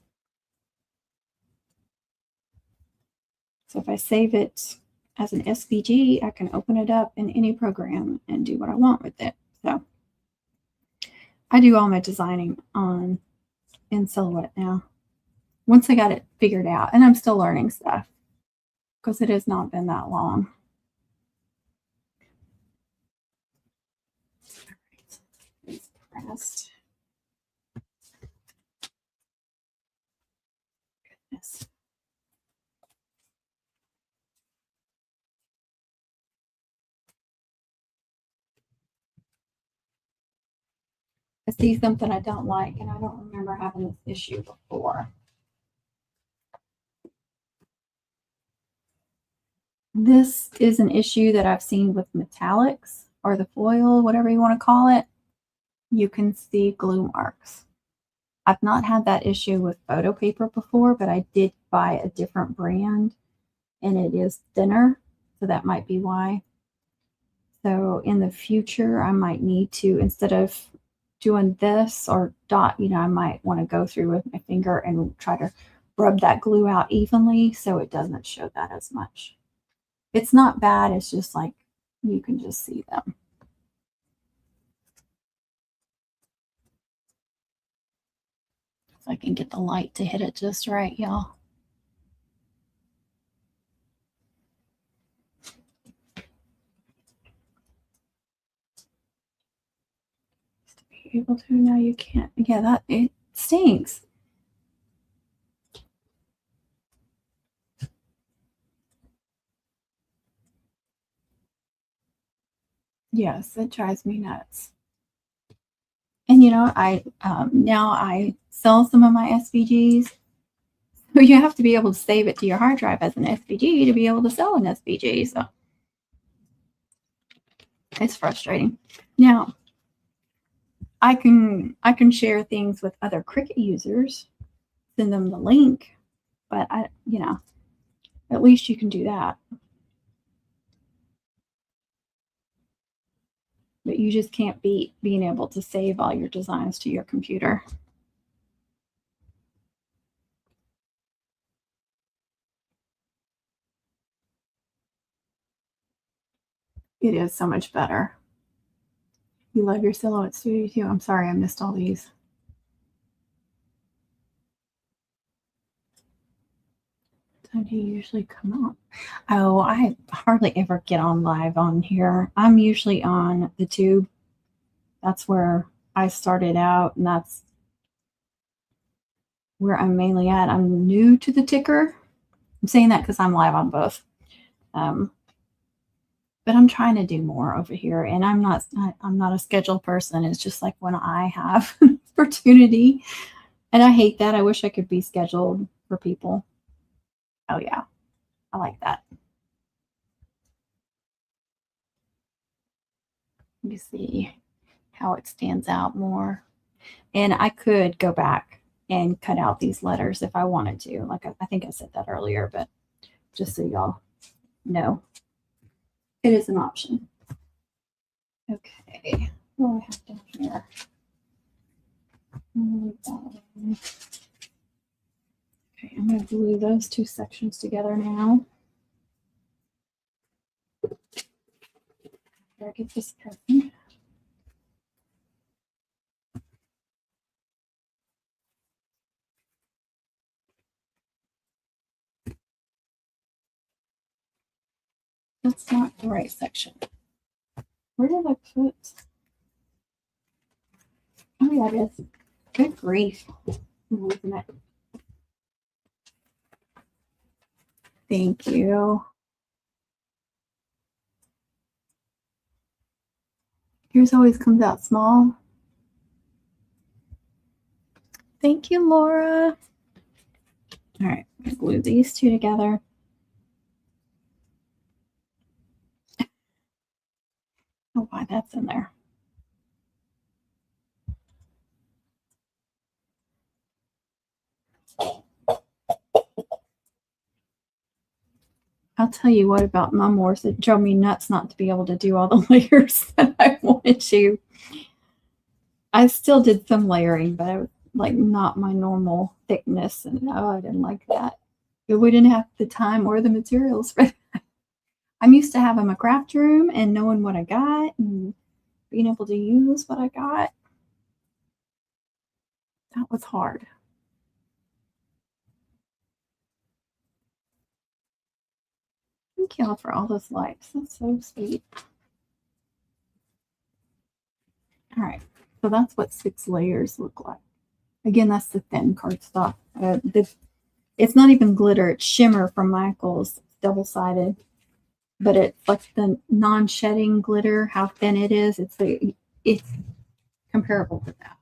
So if I save it as an SVG, I can open it up in any program and do what I want with it. So I do all my designing in Silhouette now. Once I got it figured out, and I'm still learning stuff because it has not been that long. All right, it's pressed. Goodness. I see something I don't like, and I don't remember having this issue before. This is an issue that I've seen with metallics or the foil, whatever you want to call it. You can see glue marks. I've not had that issue with photo paper before, but I did buy a different brand and it is thinner, so that might be why. So in the future, I might need to, instead of doing this or dot, I might want to go through with my finger and try to rub that glue out evenly so it doesn't show that as much. It's not bad. It's just like you can just see them. If I can get the light to hit it just right, y'all. To be able to, now you can't. Yeah, that it stinks. Yes, it drives me nuts. And I now I sell some of my SVGs. So you have to be able to save it to your hard drive as an SVG to be able to sell an SVG. So it's frustrating. Now I can share things with other Cricut users, send them the link, but at least you can do that. But you just can't beat being able to save all your designs to your computer. It is so much better. You love your Silhouette Studio too? I'm sorry I missed all these. How do you usually come up? Oh, I hardly ever get on live on here. I'm usually on the tube. That's where I started out, and that's where I'm mainly at. I'm new to the ticker. I'm saying that because I'm live on both. But I'm trying to do more over here, and I'm not a scheduled person. It's just like when I have opportunity, and I hate that. I wish I could be scheduled for people. Oh yeah, I like that. Let me see how it stands out more. And I could go back and cut out these letters if I wanted to. Like I think I said that earlier, but just so y'all know, it is an option. Okay, what do I have down here? Okay, I'm going to glue those two sections together now. Better get this present. That's not the right section. Where did I put? Oh, yeah, it is. Good grief. I'm losing it. Thank you. Yours always comes out small. Thank you, Laura. All right, I'm gonna glue these two together. Oh, why that's in there. I'll tell you what about Mum Wars. It drove me nuts not to be able to do all the layers that I wanted to. I still did some layering, but it was like not my normal thickness, and I didn't like that. But we didn't have the time or the materials for that. I'm used to having a craft room and knowing what I got and being able to use what I got. That was hard. Thank y'all for all those likes. That's so sweet. All right, so that's what 6 layers look like. Again, that's the thin cardstock. It's not even glitter, it's shimmer from Michaels. It's double-sided, but it's like the non-shedding glitter, how thin it is. It's comparable to that.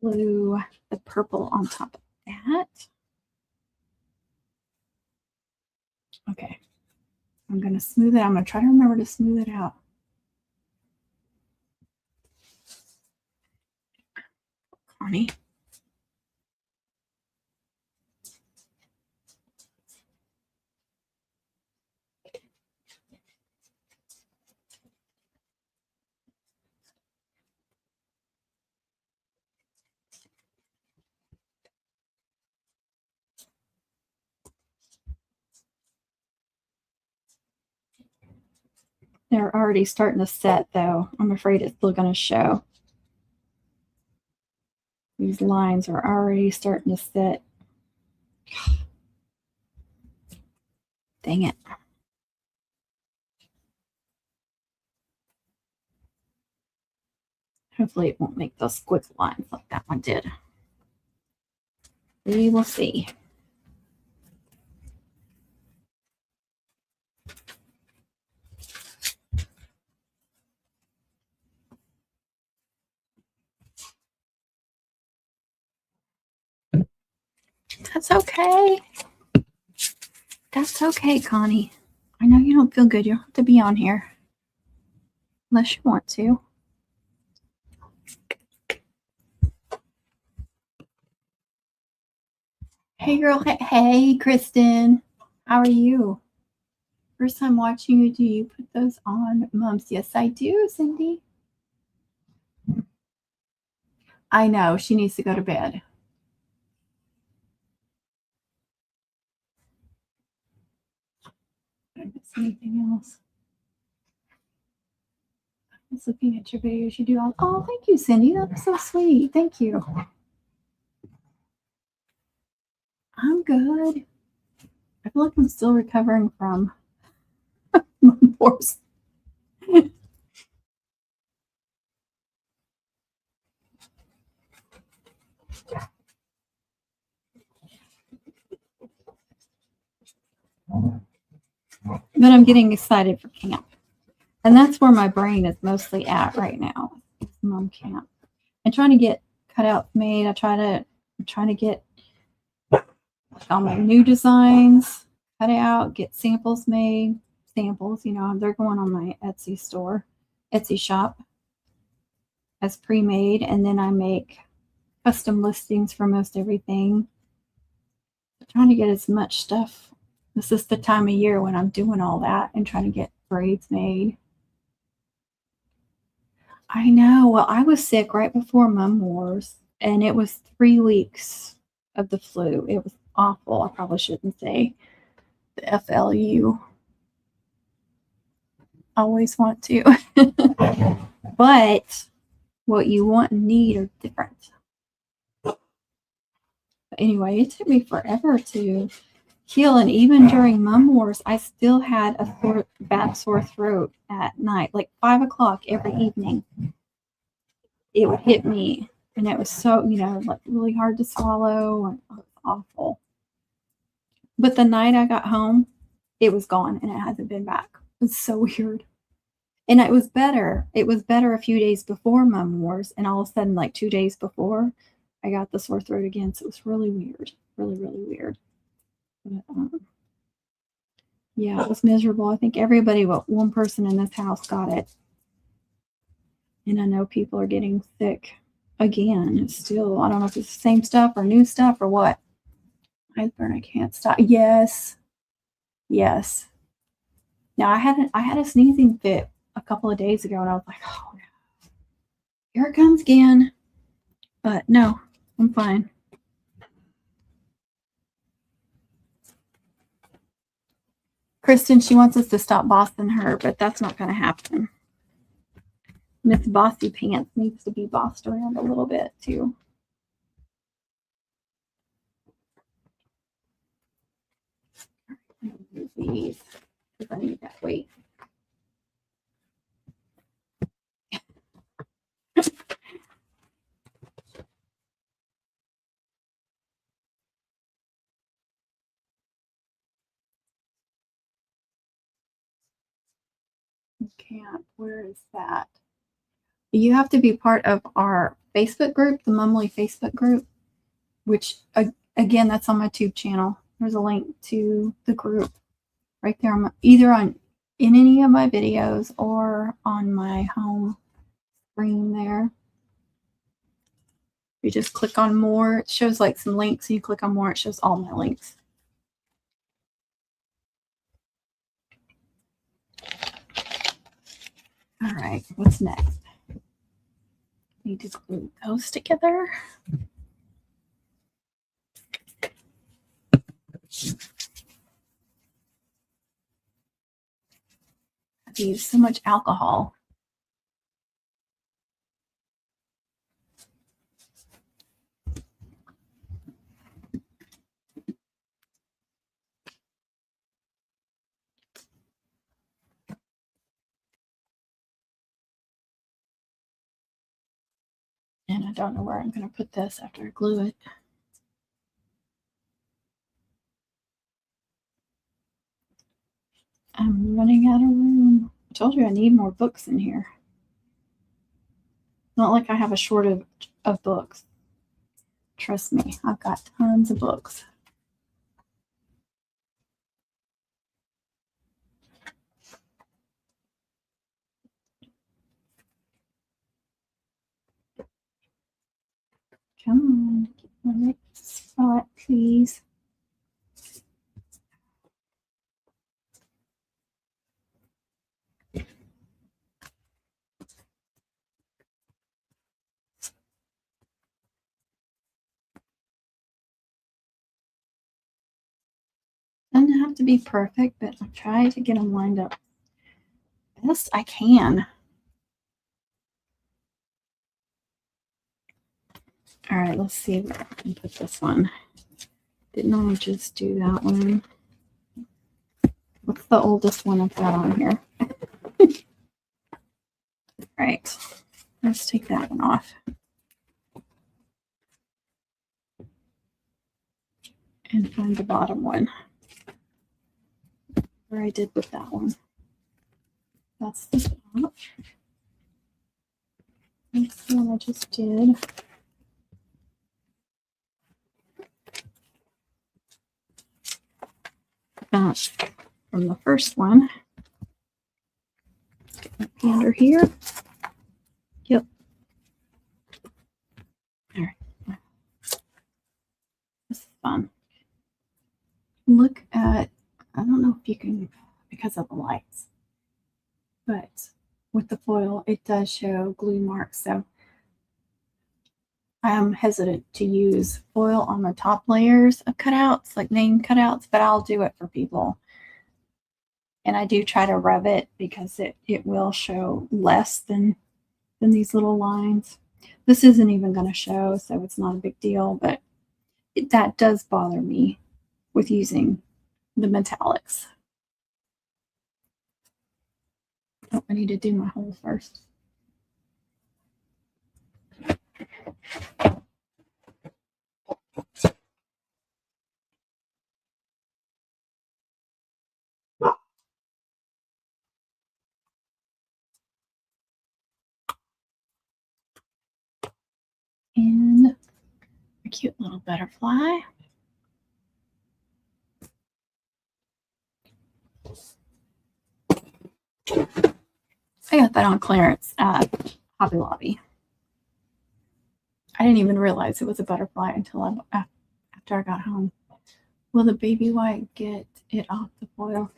Glue the purple on top of that. Okay, I'm going to smooth it. I'm going to try to remember to smooth it out. Connie. They're already starting to set, though. I'm afraid it's still going to show. These lines are already starting to set. Dang it. Hopefully it won't make those squiggly lines like that one did. We will see. That's okay. That's okay, Connie. I know you don't feel good. You don't have to be on here unless you want to. Hey, girl. Hey, Kristen. How are you? First time watching you. Do you put those on, Mums? Yes, I do, Cindy. I know. She needs to go to bed. Did I miss anything else? I was looking at your videos you do. Oh, thank you, Cindy. That's so sweet. Thank you. I'm good. I feel like I'm still recovering from my divorce. But I'm getting excited for camp. And that's where my brain is mostly at right now. Mom camp. I'm trying to get cutouts made. I'm trying to get all my new designs cut out, get samples made. Samples, they're going on my Etsy shop as pre-made, and then I make custom listings for most everything. I'm trying to get as much stuff. This is the time of year when I'm doing all that and trying to get braids made. I know. Well, I was sick right before Mum Wars, and it was 3 weeks of the flu. It was awful. I probably shouldn't say the FLU. Always want to. But what you want and need are different. But anyway, it took me forever to heal, and even during Mum Wars, I still had a bad sore throat at night, like 5 o'clock every evening. It would hit me, and it was so, like really hard to swallow, and it was awful. But the night I got home, it was gone, and it hasn't been back. It was so weird. And it was better. It was better a few days before Mum Wars, and all of a sudden, like 2 days before, I got the sore throat again. So it was really weird, really, really weird. But, yeah, it was miserable. I think everybody, but one person in this house got it. And I know people are getting sick again. It's still, I don't know if it's the same stuff or new stuff or what. Heartburn, I can't stop. Yes. Yes. Now I had a sneezing fit a couple of days ago, and I was like, oh no, here it comes again. But no, I'm fine. Kristen, she wants us to stop bossing her, but that's not going to happen. Miss Bossy Pants needs to be bossed around a little bit too. Move these because I need that weight. Can't. Where is that? You have to be part of our Facebook group, the Mumly Facebook group, which again, that's on my tube channel. There's a link to the group right there, either in any of my videos or on my home screen there. You just click on more. It shows like some links, and you click on more. It shows all my links. All right, what's next? Need to glue those together. I've used so much alcohol. And I don't know where I'm going to put this after I glue it. I'm running out of room. I told you I need more books in here. Not like I have a shortage of books. Trust me, I've got tons of books. Come on, get my next spot, please. Doesn't have to be perfect, but I try to get them lined up best I can. All right, let's see where I can put this one. Didn't I just do that one? What's the oldest one I've got on here? All right, let's take that one off. And find the bottom one. Where I did with that one. That's the top. That's the one I just did. That's from the first one. Get my under here. Yep. All right. This is fun. Look at, I don't know if you can, because of the lights, but with the foil, it does show glue marks. So I am hesitant to use foil on the top layers of cutouts, like name cutouts, but I'll do it for people. And I do try to rub it because it will show less than these little lines. This isn't even going to show, so it's not a big deal, but that does bother me with using the metallics. Oh, I need to do my hole first. And a cute little butterfly. I got that on clearance at Hobby Lobby. I didn't even realize it was a butterfly until after I got home. Will the baby white get it off the foil?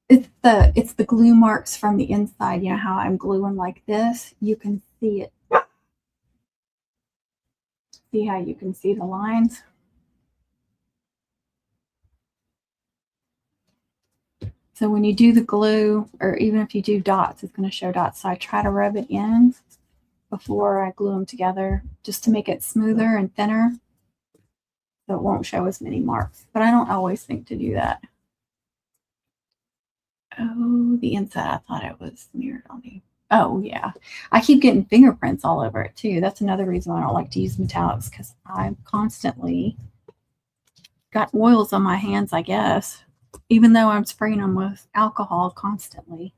It's the glue marks from the inside. You know how I'm gluing like this? You can see it. See how you can see the lines? So when you do the glue, or even if you do dots, it's going to show dots. So I try to rub it in before I glue them together, just to make it smoother and thinner, so it won't show as many marks. But I don't always think to do that. Oh, the inside, I thought it was smeared on me. Oh, yeah. I keep getting fingerprints all over it, too. That's another reason I don't like to use metallics, because I've constantly got oils on my hands, I guess, even though I'm spraying them with alcohol constantly.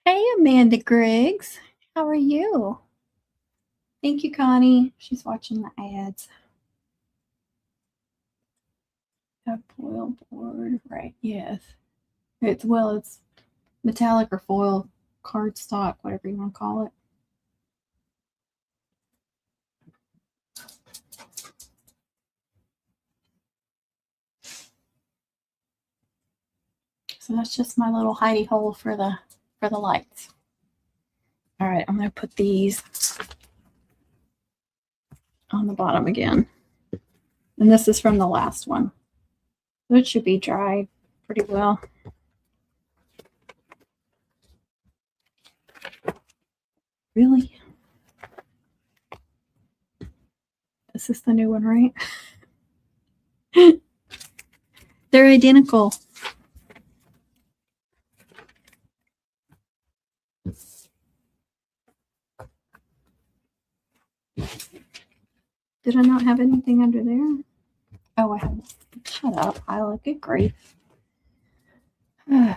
Hey, Amanda Griggs. How are you? Thank you, Connie. She's watching the ads. A foil board, right? Yes. It's metallic or foil cardstock, whatever you want to call it. So that's just my little hidey hole for the lights. All right, I'm going to put these on the bottom again. And this is from the last one. So it should be dry pretty well. Really? Is this the new one, right? They're identical. Did I not have anything under there? Oh, I have. Shut up, Isla. Good grief. All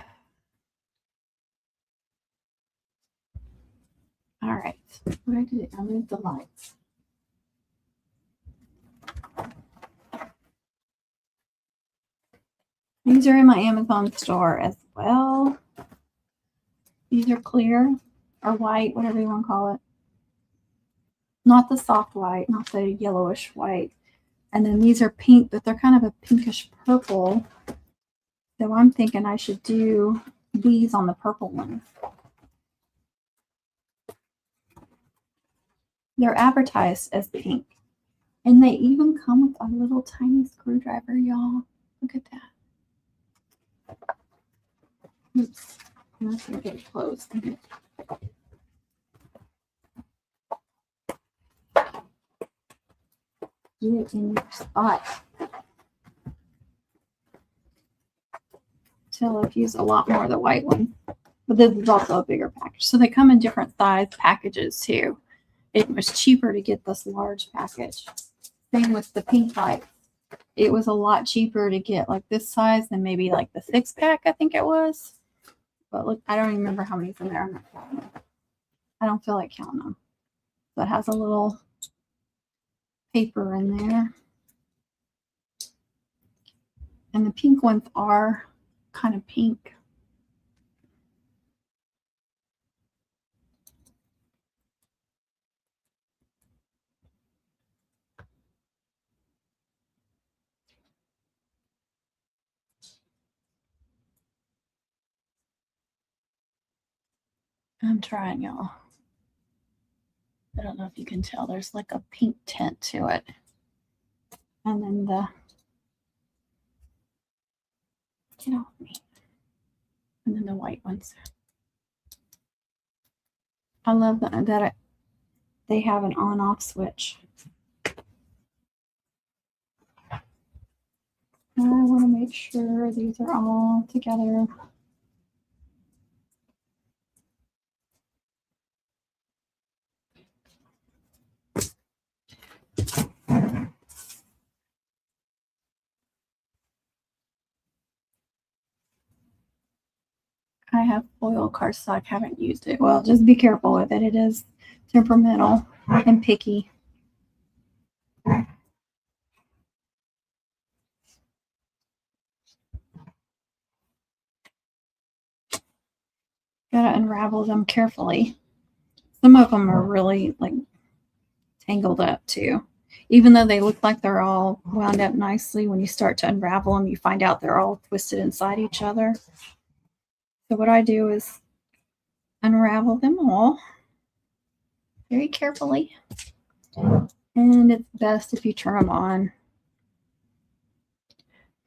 right. Where did it? I moved the lights. These are in my Amazon store as well. These are clear or white, whatever you want to call it. Not the soft white, not the yellowish white. And then these are pink, but they're kind of a pinkish purple. So I'm thinking I should do these on the purple one. They're advertised as pink. And they even come with a little tiny screwdriver, y'all. Look at that. Oops. I'm not going to get it closed. Get it in your spot. I've used a lot more of the white one. But this is also a bigger package. So they come in different size packages too. It was cheaper to get this large package. Same with the pink lights. It was a lot cheaper to get like this size than maybe like the 6-pack, I think it was. But look, I don't even remember how many's in there. I'm not counting them. I don't feel like counting them. So it has a little paper in there. And the pink ones are kind of pink. I'm trying, y'all. I don't know if you can tell. There's like a pink tint to it. And then get off me. And then the white ones. I love that they have an on-off switch. I want to make sure these are all together. I have foil cardstock, haven't used it. Well, just be careful with it. It is temperamental and picky. Gotta unravel them carefully. Some of them are really like tangled up too. Even though they look like they're all wound up nicely, when you start to unravel them, you find out they're all twisted inside each other. So what I do is unravel them all very carefully. And it's best if you turn them on.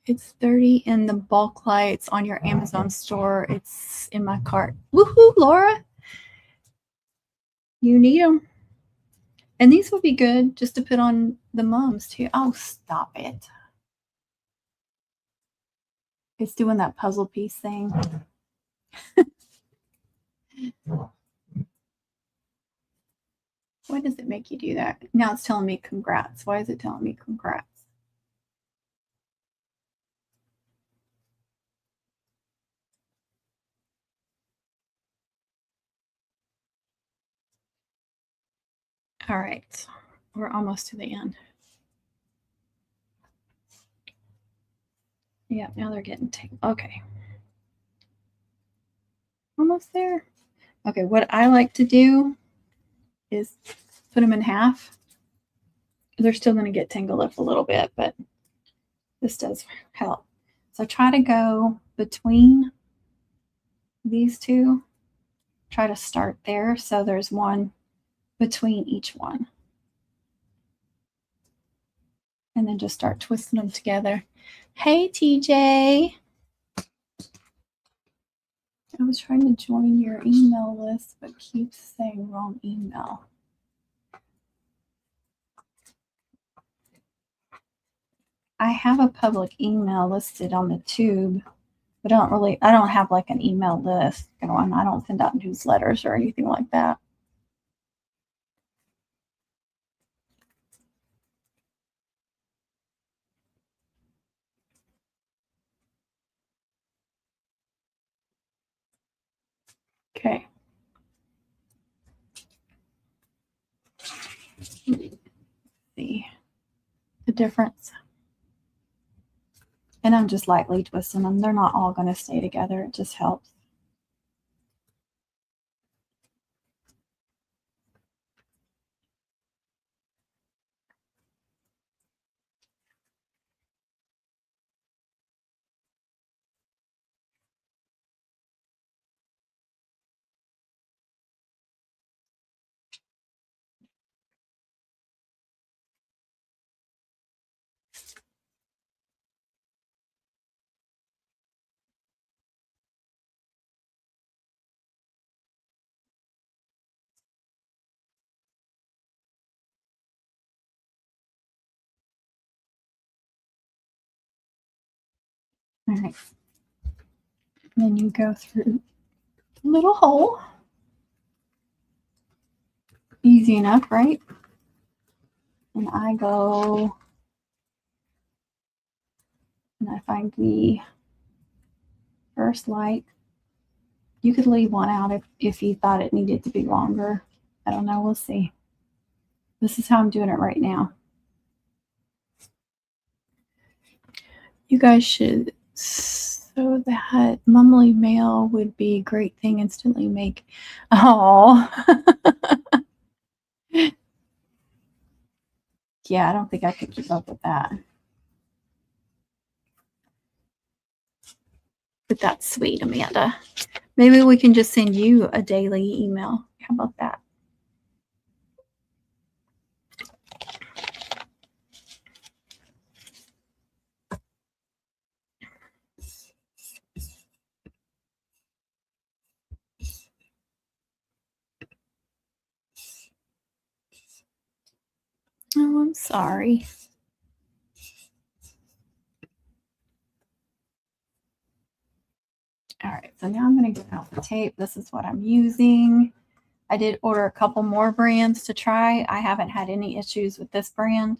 It's 30 in the bulk lights on your Amazon store. It's in my cart. Woohoo, Laura. You need them. And these would be good just to put on the mums too. Oh, stop it. It's doing that puzzle piece thing. Why does it make you do that? Now it's telling me congrats. Why is it telling me congrats? All right. We're almost to the end. Yeah, now they're getting tangled. Okay. Almost there. Okay, what I like to do is put them in half. They're still going to get tangled up a little bit, but this does help. So try to go between these two. Try to start there so there's one between each one. And then just start twisting them together. Hey, TJ. I was trying to join your email list, but keeps saying wrong email. I have a public email listed on the tube, but I don't have like an email list going. I don't send out newsletters or anything like that. Okay. See the difference. And I'm just lightly twisting them. They're not all going to stay together. It just helps. All right. And then you go through the little hole. Easy enough, right? And I go and I find the first light. You could leave one out if you thought it needed to be longer. I don't know. We'll see. This is how I'm doing it right now. You guys should so that mumbly mail would be a great thing. Instantly make. Oh. Yeah, I don't think I could keep up with that. But that's sweet, Amanda. Maybe we can just send you a daily email. How about that? Oh, I'm sorry. All right, so now I'm going to get out the tape. This is what I'm using. I did order a couple more brands to try. I haven't had any issues with this brand.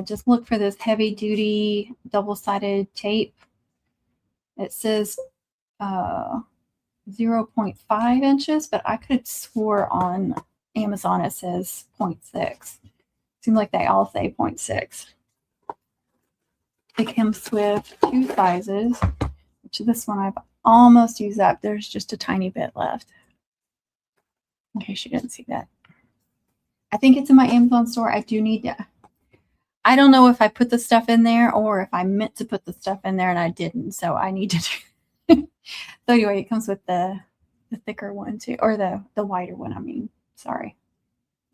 Just look for this heavy duty double-sided tape. It says 0.5 inches, but I could have swore on Amazon it says 0.6. Seems like they all say 0.6. It comes with two sizes, which this one I've almost used up. There's just a tiny bit left. In case you didn't see that. I think it's in my Amazon store. I do need to. I don't know if I put the stuff in there or if I meant to put the stuff in there and I didn't. So I need to do. So anyway, it comes with the thicker one too, or the wider one. I mean, sorry.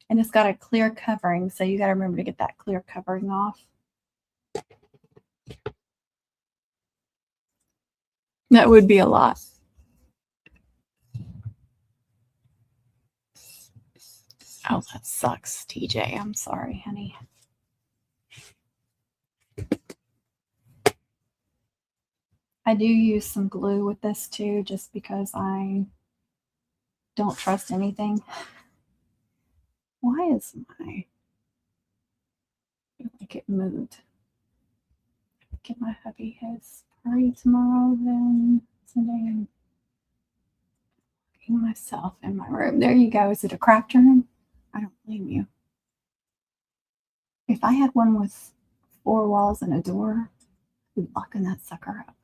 And it's got a clear covering, so you got to remember to get that clear covering off. That would be a lot. Oh, that sucks, TJ. I'm sorry, honey. I do use some glue with this too, just because I don't trust anything. Why is my... I feel like it moved. Get my hubby his party tomorrow, then Sunday I'm working myself in my room. There you go. Is it a cracked room? I don't blame you. If I had one with 4 walls and a door, I'd be locking that sucker up.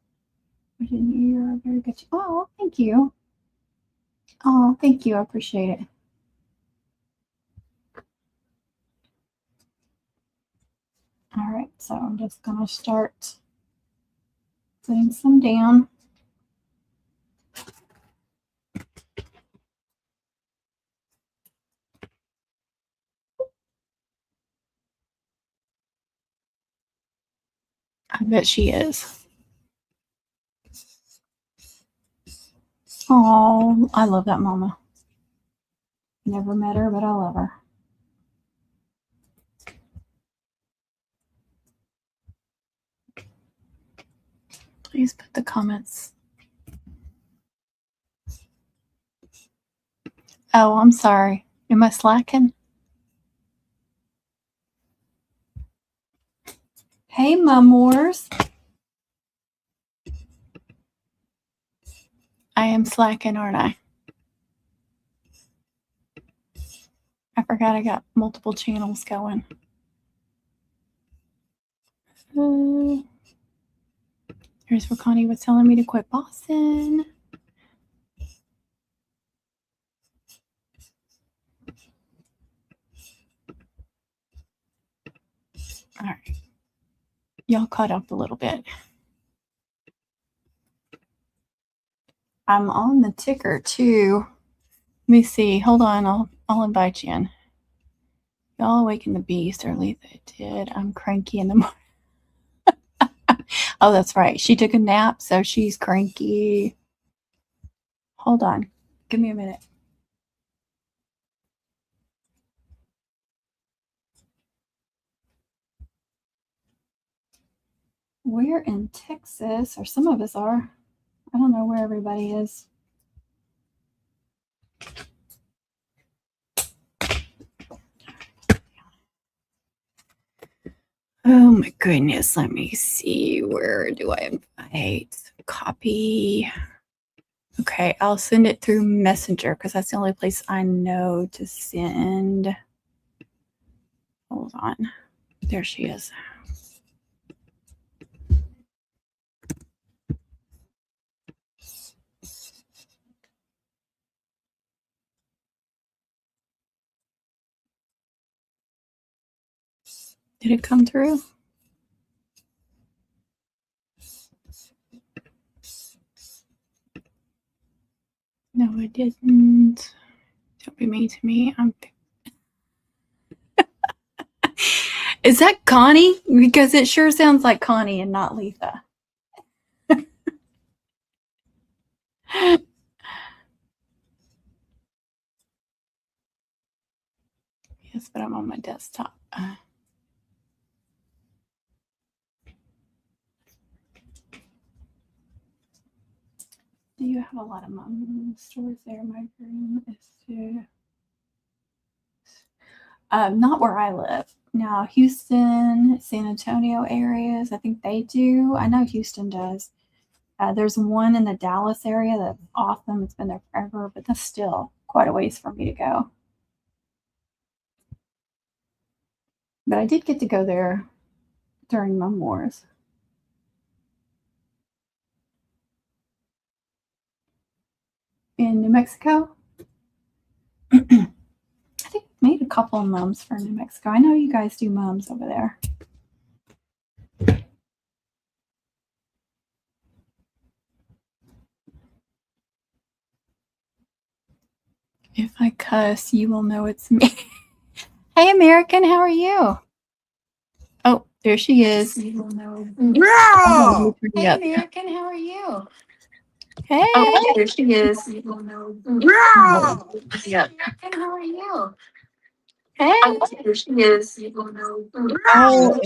Virginia, you're a very good. Oh, thank you. Oh, thank you. I appreciate it. All right, so I'm just going to start putting some down. I bet she is. Oh, I love that mama. Never met her, but I love her. Please put the comments. Oh, I'm sorry. Am I slacking? Hey, Mumors. I am slacking, aren't I? I forgot I got multiple channels going. Here's where Connie was telling me to quit bossing. All right. Y'all caught up a little bit. I'm on the ticker too. Let me see. Hold on. I'll invite you in. Y'all awaken the beast, or at least I did. I'm cranky in the morning. Oh, that's right. She took a nap, so she's cranky. Hold on. Give me a minute. We're in Texas, or some of us are. I don't know where everybody is. Oh my goodness. Let me see. Where do I invite? Copy. Okay, I'll send it through Messenger because that's the only place I know to send. Hold on. There she is. Did it come through? No, it didn't. Don't be mean to me. Is that Connie? Because it sure sounds like Connie and not Letha. Yes, but I'm on my desktop. Do you have a lot of mom stores there? My room is too. Not where I live. Now, Houston, San Antonio areas, I think they do. I know Houston does. There's one in the Dallas area that's awesome. It's been there forever, but that's still quite a ways for me to go. But I did get to go there during Mum Wars. In New Mexico, I think we made a couple of mums for New Mexico. I know you guys do mums over there. If I cuss, you will know it's me. Hey, American, how are you? Oh, there she is. You will know. Girl! Hey, American, how are you? Hey, oh, there she is. You will know. Girl! Yeah. American, how are you? Hey, there she is. You will know. Oh,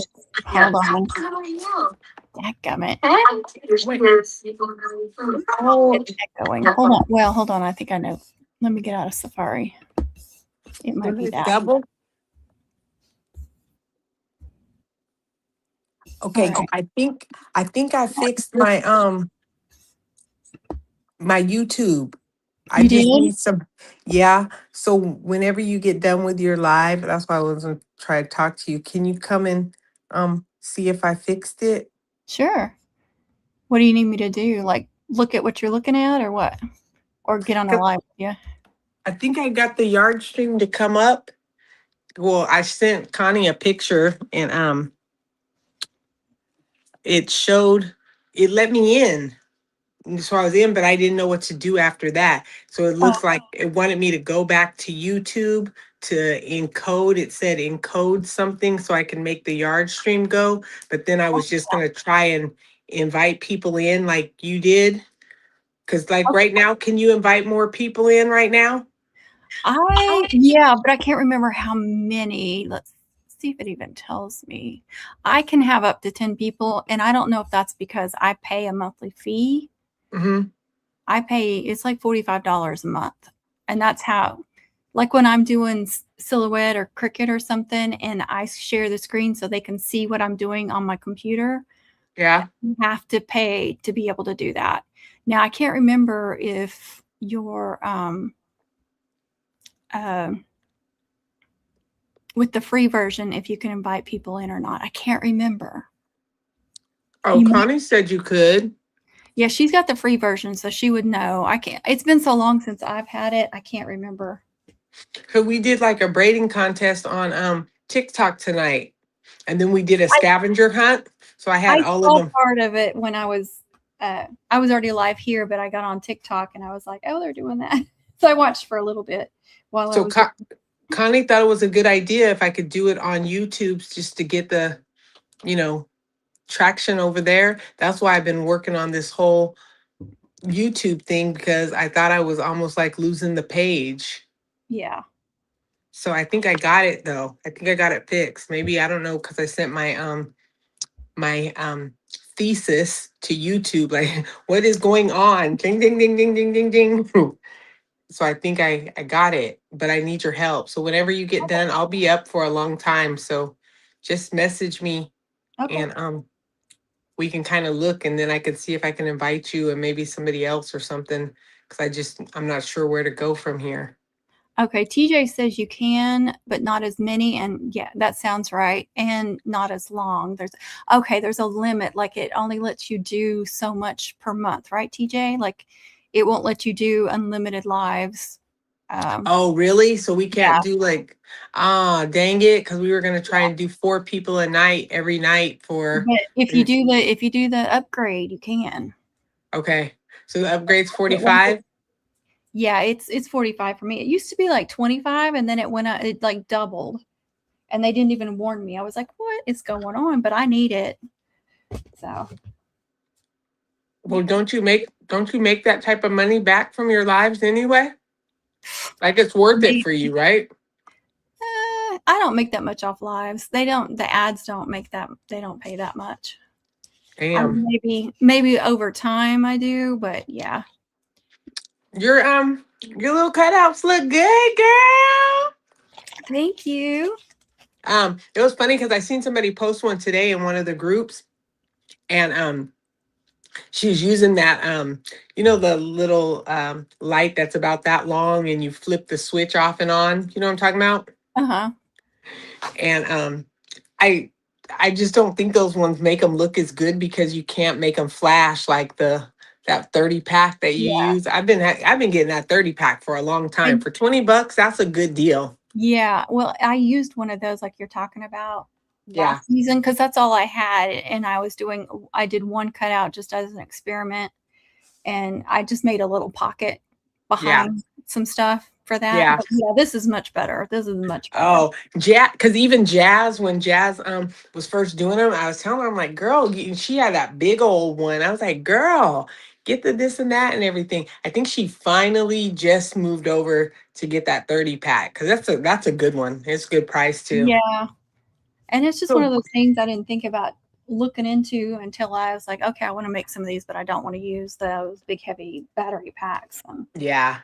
hold on. How are you? Dadgummit. Hey, there she is. You will know. Oh, it's echoing. Hold on. Well, hold on. I think I know. Let me get out of Safari. It might be that. Double. Okay, Right. I think I fixed my my YouTube. I You just did? need some, yeah. So whenever you get done with your live, that's why I was gonna try to talk to you. Can you come and see if I fixed it? Sure. What do you need me to do? Like look at what you're looking at or what? Or get on a 'Cause live with you? I think I got the yard stream to come up. Well, I sent Connie a picture and it showed, it let me in. So I was in, but I didn't know what to do after that. So it looks like it wanted me to go back to YouTube to encode. It said encode something so I can make the yard stream go. But then I was just gonna try and invite people in like you did. Because like right now, can you invite more people in right now? Yeah, but I can't remember how many. Let's see if it even tells me. I can have up to 10 people, and I don't know if that's because I pay a monthly fee. Mm-hmm. It's like $45 a month. And that's how, like when I'm doing silhouette or cricket or something, and I share the screen so they can see what I'm doing on my computer, Yeah. you have to pay to be able to do that. Now, I can't remember if your, uh, with the free version, if you can invite people in or not. I can't remember. Oh, You might, Connie said you could. yeah, she's got the free version, so she would know. I can't. It's been so long since I've had it. I can't remember. So we did like a braiding contest on TikTok tonight. And then we did a I, scavenger hunt. So I had I all of saw them. part of it when I was already live here, but I got on TikTok and I was like, oh, they're doing that. So I watched for a little bit while I So was. Connie thought it was a good idea if I could do it on YouTube just to get the, you know, traction over there. That's why I've been working on this whole YouTube thing because I thought I was almost like losing the page. Yeah. So I think I got it though. I think I got it fixed. Maybe I don't know because I sent my thesis to YouTube like what is going on? Ding ding ding ding ding ding ding. So I think I got it, but I need your help. So whenever you get done, I'll be up for a long time. So just message me Okay. and we can kind of look and then I could see if I can invite you and maybe somebody else or something. Cause I'm not sure where to go from here. Okay. TJ says you can, but not as many. And yeah, that sounds right. And not as long. There's a limit. Like it only lets you do so much per month, right, TJ? Like it won't let you do unlimited lives. Um, Oh, really? So we yeah. can't do like, dang it. Cause we were going to try and do 4 people a night every night for, But if you do the upgrade, you can. okay. So the upgrade's It won't- 45. Yeah, it's 45 for me. It used to be like 25 and then it went up, it like doubled. And they didn't even warn me. I was like, what is going on? But I need it. So Well, don't you make that type of money back from your lives anyway? Like it's worth it for you, right? I don't make that much off lives. The ads don't make that, they don't pay that much. I Damn. mean, maybe over time I do, but yeah. Your little cutouts look good, girl. Thank you. It was funny because I seen somebody post one today in one of the groups, and she was using that the little light that's about that long, and you flip the switch off and on. You know what I'm talking about? Uh-huh. And I I just don't think those ones make them look as good because you can't make them flash like that 30 pack that you Yeah. use. I've been getting that 30 pack for a long time. And For $20, that's a good deal. yeah, well, I used one of those like you're talking about Yeah. last season because that's all I had. And I did one cutout just as an experiment. And I just made a little pocket Yeah. behind some stuff for that. Yeah. But yeah, this is much better. This is much better. Oh, Jazz, because even Jazz, when Jazz was first doing them, I was telling her, I'm like, girl, she had that big old one. I was like, girl, get the this and that and everything. I think she finally just moved over to get that 30 pack because that's a good one. It's a good price too. Yeah. And it's just one of So those things I didn't think about looking into until I was like, okay, I want to make some of these, but I don't want to use those big, heavy battery packs. yeah.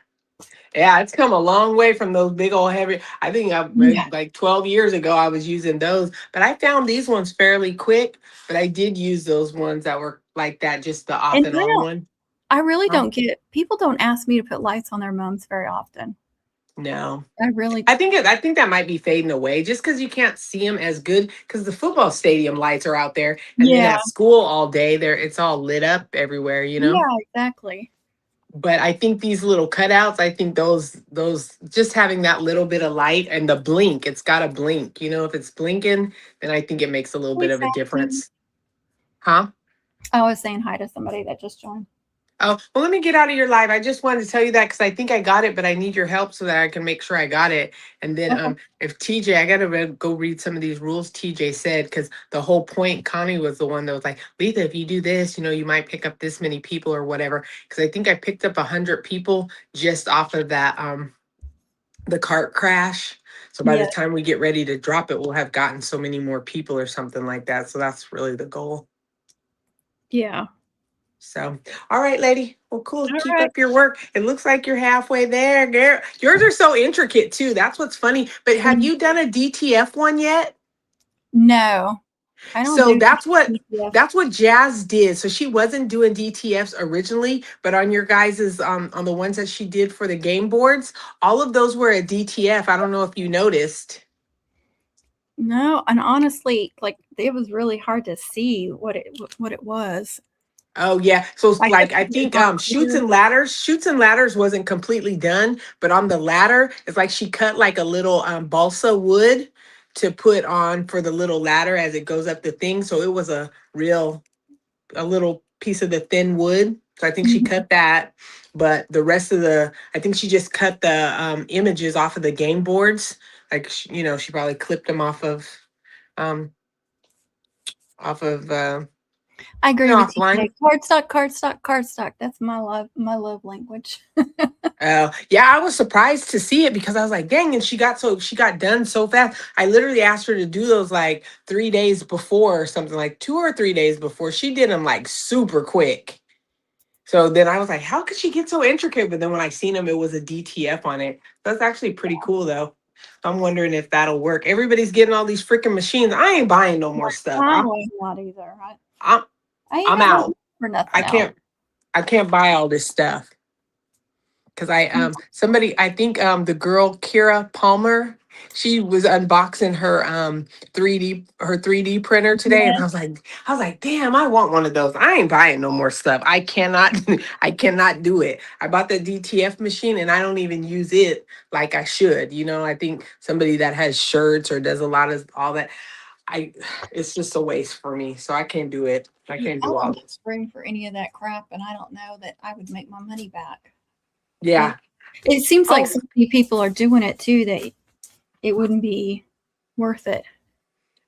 Yeah, it's come a long way from those big old heavy. I think Yeah. like 12 years ago I was using those, but I found these ones fairly quick. But I did use those ones that were like that, just the off And and on one. I really Huh? don't get, people don't ask me to put lights on their mums very often. No, I really, I think that might be fading away just because you can't see them as good because the football stadium lights are out there, and then yeah, at school all day, it's all lit up everywhere, you know. yeah, exactly. But I think these little cutouts, I think those just having that little bit of light and the blink, it's got to blink. You know, if it's blinking, then I think it makes a little Hey, bit of a Sassy. difference. Huh? I was saying hi to somebody that just joined. Oh, well, let me get out of your live. I just wanted to tell you that because I think I got it, but I need your help so that I can make sure I got it. And then Okay. if TJ, I gotta go read some of these rules TJ said, because the whole point, Connie was the one that was like, Letha, if you do this, you might pick up this many people or whatever. Because I think I picked up 100 people just off of that the cart crash. So by the Yeah. time we get ready to drop it, we'll have gotten so many more people or something like that. So that's really the goal. Yeah. So, all right, lady. Well, cool. All Keep right. up your work. It looks like you're halfway there, girl. Yours are so intricate too. That's what's funny. But have you done a DTF one yet? No, I don't So do that's what DTF. that's what Jazz did. So she wasn't doing DTFs originally, but on your guys's on the ones that she did for the game boards, all of those were a DTF. I don't know if you noticed. No, and honestly, like it was really hard to see what it was. Oh yeah. So I guess like I because it think was on clear. Shoots and Ladders wasn't completely done, but on the ladder, it's like she cut like a little balsa wood to put on for the little ladder as it goes up the thing. So it was a little piece of the thin wood. So I think she Mhm. cut that, but the rest of I think she just cut the images off of the game boards. Like she probably clipped them um off of I agree with you, offline. Jay. Cardstock, cardstock, cardstock. That's my love language. Yeah, I was surprised to see it because I was like, dang, and she got done so fast. I literally asked her to do those like 3 days before or something, like 2 or 3 days before. She did them like super quick. So then I was like, how could she get so intricate? But then when I seen them, it was a DTF on it. That's actually pretty cool though. I'm wondering if that'll work. Everybody's getting all these freaking machines. I ain't buying no more stuff. I was not either. I'm I ain't I'm got no out. money for I nothing else. can't I can't buy all this stuff. Because I think the girl Kira Palmer, she was unboxing her 3D printer today, and Yeah. I was like, damn, I want one of those. I ain't buying no more stuff. I cannot I cannot do it. I bought the DTF machine and I don't even use it like I should. I think somebody that has shirts or does a lot of all that, I it's just a waste for me. So I can't do it. I can't I do all don't this. have room for any of that crap, and I don't know that I would make my money back. It Yeah. it seems like Oh, so many people are doing it too that it wouldn't be worth it.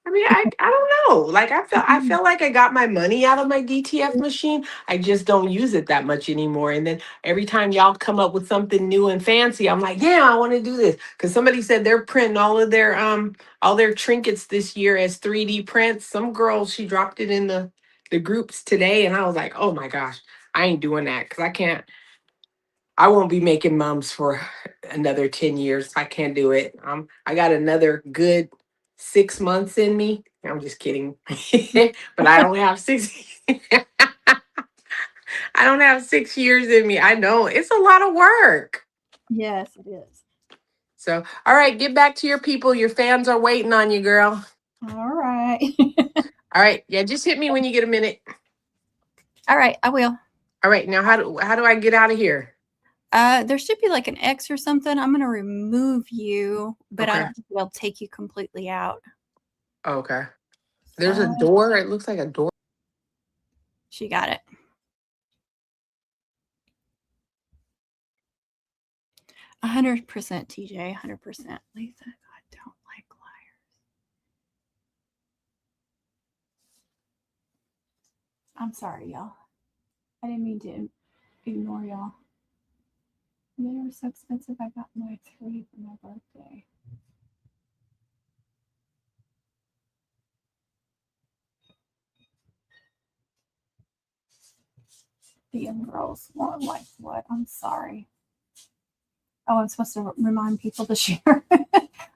I mean, I don't know. Like I feel like I got my money out of my DTF machine. I just don't use it that much anymore. And then every time y'all come up with something new and fancy, I'm like, yeah, I want to do this. Because somebody said they're printing all their trinkets this year as 3D prints. Some girl, she dropped it in the groups today, and I was like, oh my gosh, I ain't doing that because I won't be making mums for another 10 years. I can't do it. I got another good 6 months in me. I'm just kidding. But I don't have six I don't have 6 years in me. I know it's a lot of work. Yes, it is. So, all right, get back to your people. Your fans are waiting on you, girl. All right. All right. Yeah, just hit me when you get a minute. All right, I will. All right. Now how do I get out of here? There should be like an X or something. I'm gonna remove you, but I Okay. don't think they'll take you completely out. Okay. There's a Uh, door. It looks like a door. she got it. 100% TJ, 100%. Letha, I don't like liars. I'm sorry, y'all. I didn't mean to ignore y'all. They were so expensive. I got my 3 for my birthday. The young girls want like what? I'm sorry. Oh, I'm supposed to remind people to share.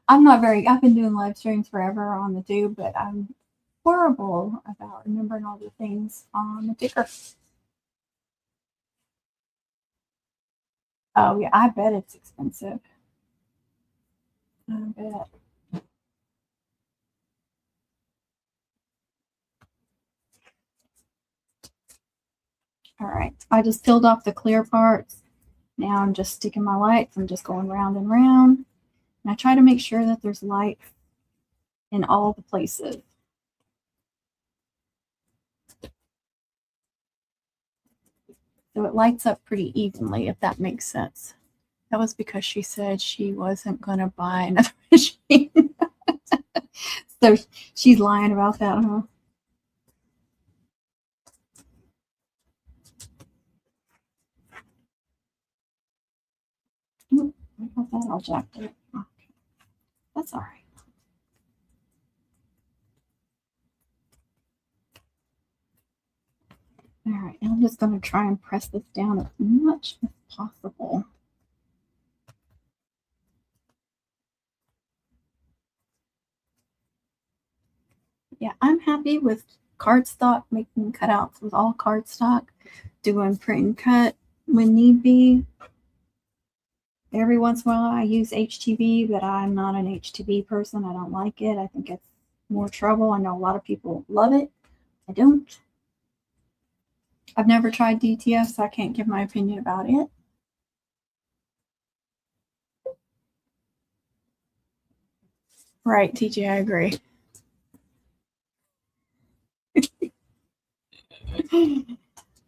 I've been doing live streams forever on the tube, but I'm horrible about remembering all the things on the ticker. Oh, yeah, I bet it's expensive. I bet. All right, I just peeled off the clear parts. Now I'm just sticking my lights. I'm just going round and round. And I try to make sure that there's light in all the places. So it lights up pretty evenly, if that makes sense. That was because she said she wasn't going to buy another machine. So she's lying about that, huh? I got that all jacked up. Okay. That's all right. All right, I'm just going to try and press this down as much as possible. Yeah, I'm happy with cardstock, making cutouts with all cardstock, doing print and cut when need be. Every once in a while I use HTV, but I'm not an HTV person. I don't like it. I think it's more trouble. I know a lot of people love it. I don't. I've never tried DTF, so I can't give my opinion about it. Right, TJ, I agree.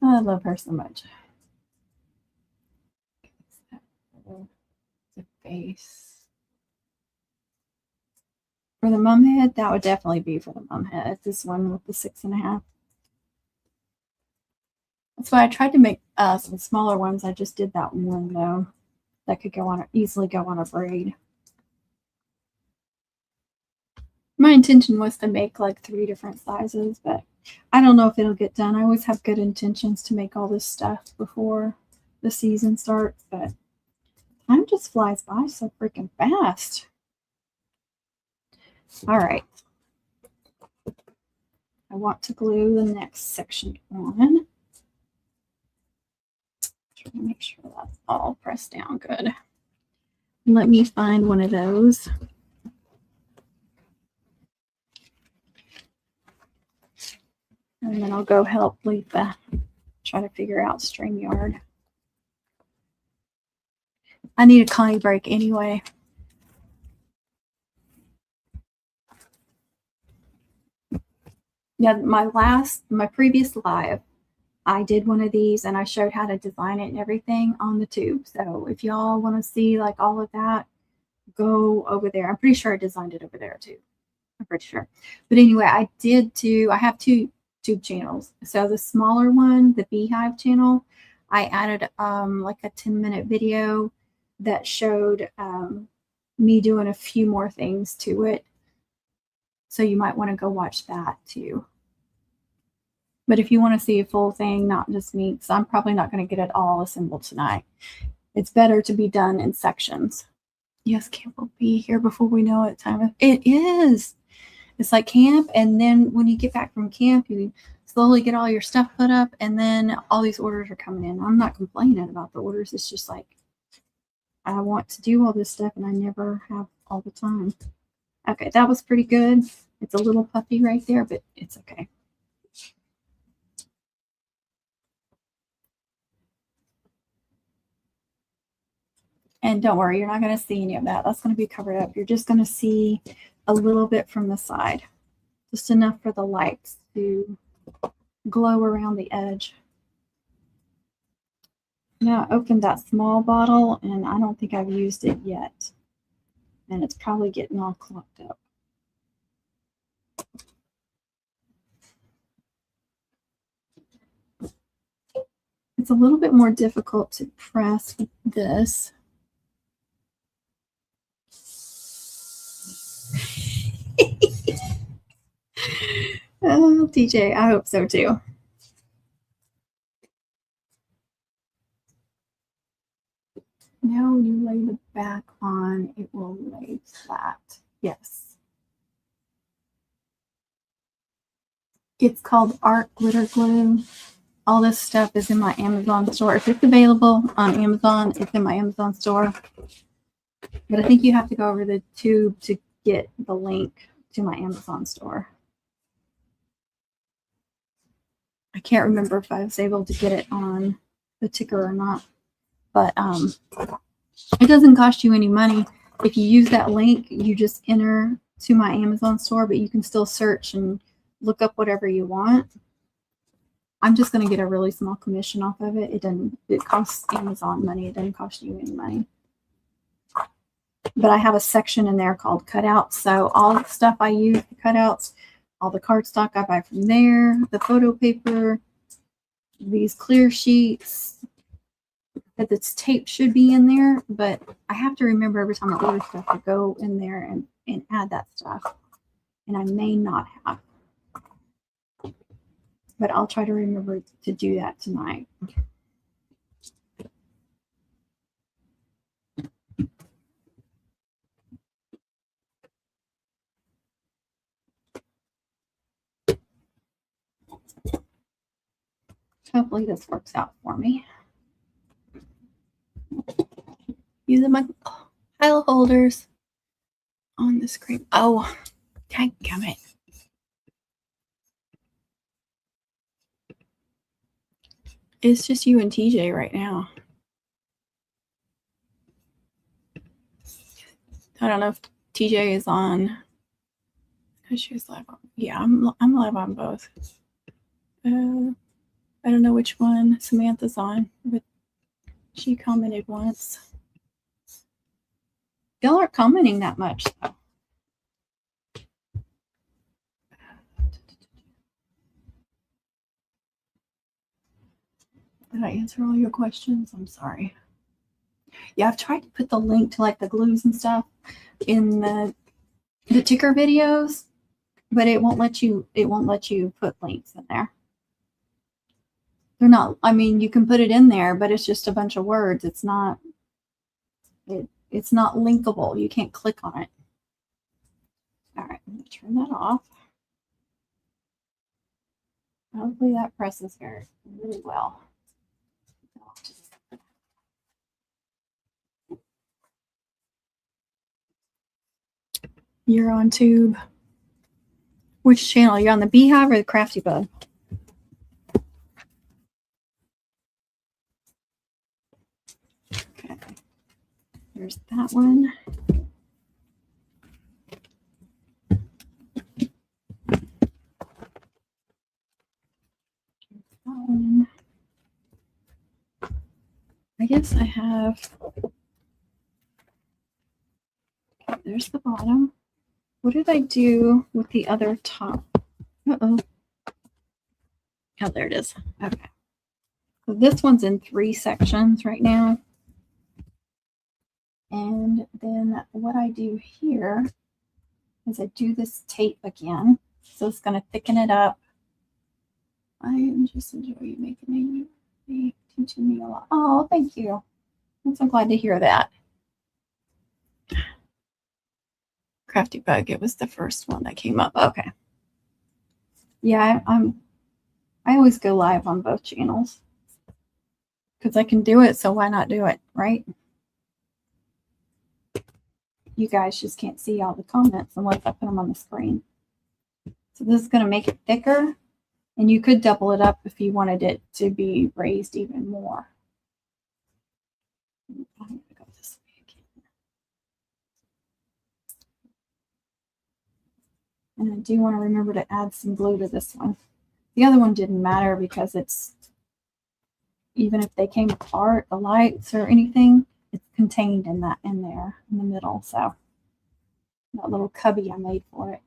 I love her so much. The face. For the mum head, that would definitely be for the mum head. This one with the 6.5. That's why I tried to make some smaller ones. I just did that one though. That could go on easily go on a braid. My intention was to make like 3 different sizes, but I don't know if it'll get done. I always have good intentions to make all this stuff before the season starts, but time just flies by so freaking fast. All right. I want to glue the next section on. Try to make sure that's all pressed down good. Let me find one of those. And then I'll go help Letha try to figure out StreamYard. I need a Connie break anyway. Yeah, my previous live, I did one of these and I showed how to design it and everything on the tube. So if y'all want to see like all of that, go over there. I'm pretty sure I designed it over there too. I'm pretty sure. But anyway, I have 2 tube channels. So the smaller one, the Beehive channel, I added like a 10-minute video that showed me doing a few more things to it. So you might want to go watch that too. But if you want to see a full thing, not just me, because I'm probably not going to get it all assembled tonight, it's better to be done in sections. Yes, camp will be here before we know it. It is. It's like camp, and then when you get back from camp, you slowly get all your stuff put up, and then all these orders are coming in. I'm not complaining about the orders. It's just like I want to do all this stuff, and I never have all the time. Okay, that was pretty good. It's a little puffy right there, but it's okay. And don't worry, you're not going to see any of that. That's going to be covered up. You're just going to see a little bit from the side, just enough for the lights to glow around the edge. Now I opened that small bottle and I don't think I've used it yet. And it's probably getting all clogged up. It's a little bit more difficult to press with this. Oh, TJ, I hope so too. Now when you lay the back on, it will lay flat. Yes. It's called Art Glitter Glue. All this stuff is in my Amazon store. If it's available on Amazon, it's in my Amazon store. But I think you have to go over the tube to get the link to my Amazon store. I can't remember if I was able to get it on the ticker or not. But it doesn't cost you any money. If you use that link, you just enter to my Amazon store, but you can still search and look up whatever you want. I'm just going to get a really small commission off of it. It costs Amazon money. It doesn't cost you any money. But I have a section in there called cutouts. So all the stuff I use for cutouts, all the cardstock I buy from there, the photo paper, these clear sheets, that this tape should be in there, but I have to remember every time I order stuff to go in there and add that stuff. And I may not have. But I'll try to remember to do that tonight. Hopefully this works out for me. Using my pile holders on the screen. Oh, dadgummit. It's just you and TJ right now. I don't know if TJ is on. She was live on. Yeah, I'm live on both. I don't know which one Samantha's on, but she commented once. Y'all aren't commenting that much, though. Did I answer all your questions? I'm sorry. Yeah, I've tried to put the link to like the glues and stuff in the ticker videos, but it won't let you put links in there. They're not, I mean, you can put it in there, but it's just a bunch of words. It's not linkable. You can't click on it. All right, I'm gonna turn that off. Hopefully that presses very really well. You're on Tube. Which channel? You're on the Beehive or the Crafty Bug? Okay. There's that one. That one. I guess I have. Okay, there's the bottom. What did I do with the other top? Uh-oh. Oh, there it is. Okay. So this one's in 3 sections right now. And then what I do here is I do this tape again. So it's going to thicken it up. I am just enjoying making me teaching me a lot. Oh, thank you. I'm so glad to hear that. Crafty Bug, it was the first one that came up. Okay. Yeah, I always go live on both channels because I can do it, so why not do it, right? You guys just can't see all the comments unless I put them on the screen. So this is going to make it thicker, and you could double it up if you wanted it to be raised even more. I'm going to go this way again. And I do want to remember to add some glue to this one. The other one didn't matter because it's, even if they came apart, the lights or anything, it's contained in there in the middle. So that little cubby I made for it.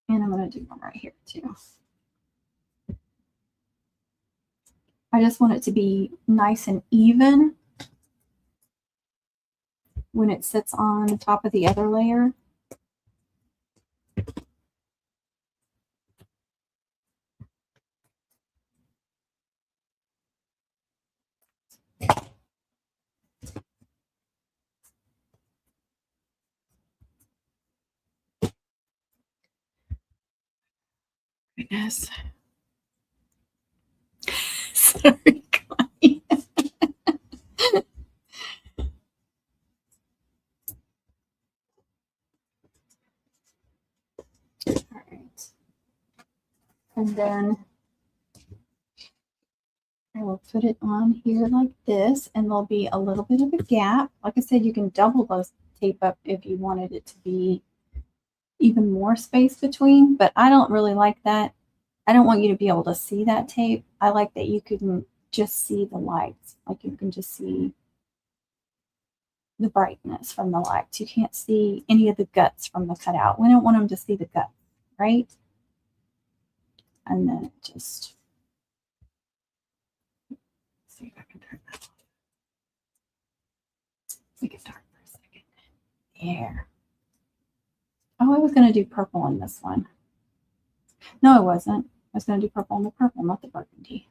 And I'm going to do one right here too. I just want it to be nice and even when it sits on top of the other layer. Goodness. Sorry, Connie. All right. And then I will put it on here like this, and there'll be a little bit of a gap. Like I said, you can double those tape up if you wanted it to be even more space between, but I don't really like that. I don't want you to be able to see that tape. I like that you can just see the lights. Like you can just see the brightness from the lights. You can't see any of the guts from the cutout. We don't want them to see the guts, right? And then it just, see if I can turn that off. Make it dark for a second. There. Oh, I was going to do purple on this one. No, I wasn't. I was going to do purple on the purple, not the burgundy.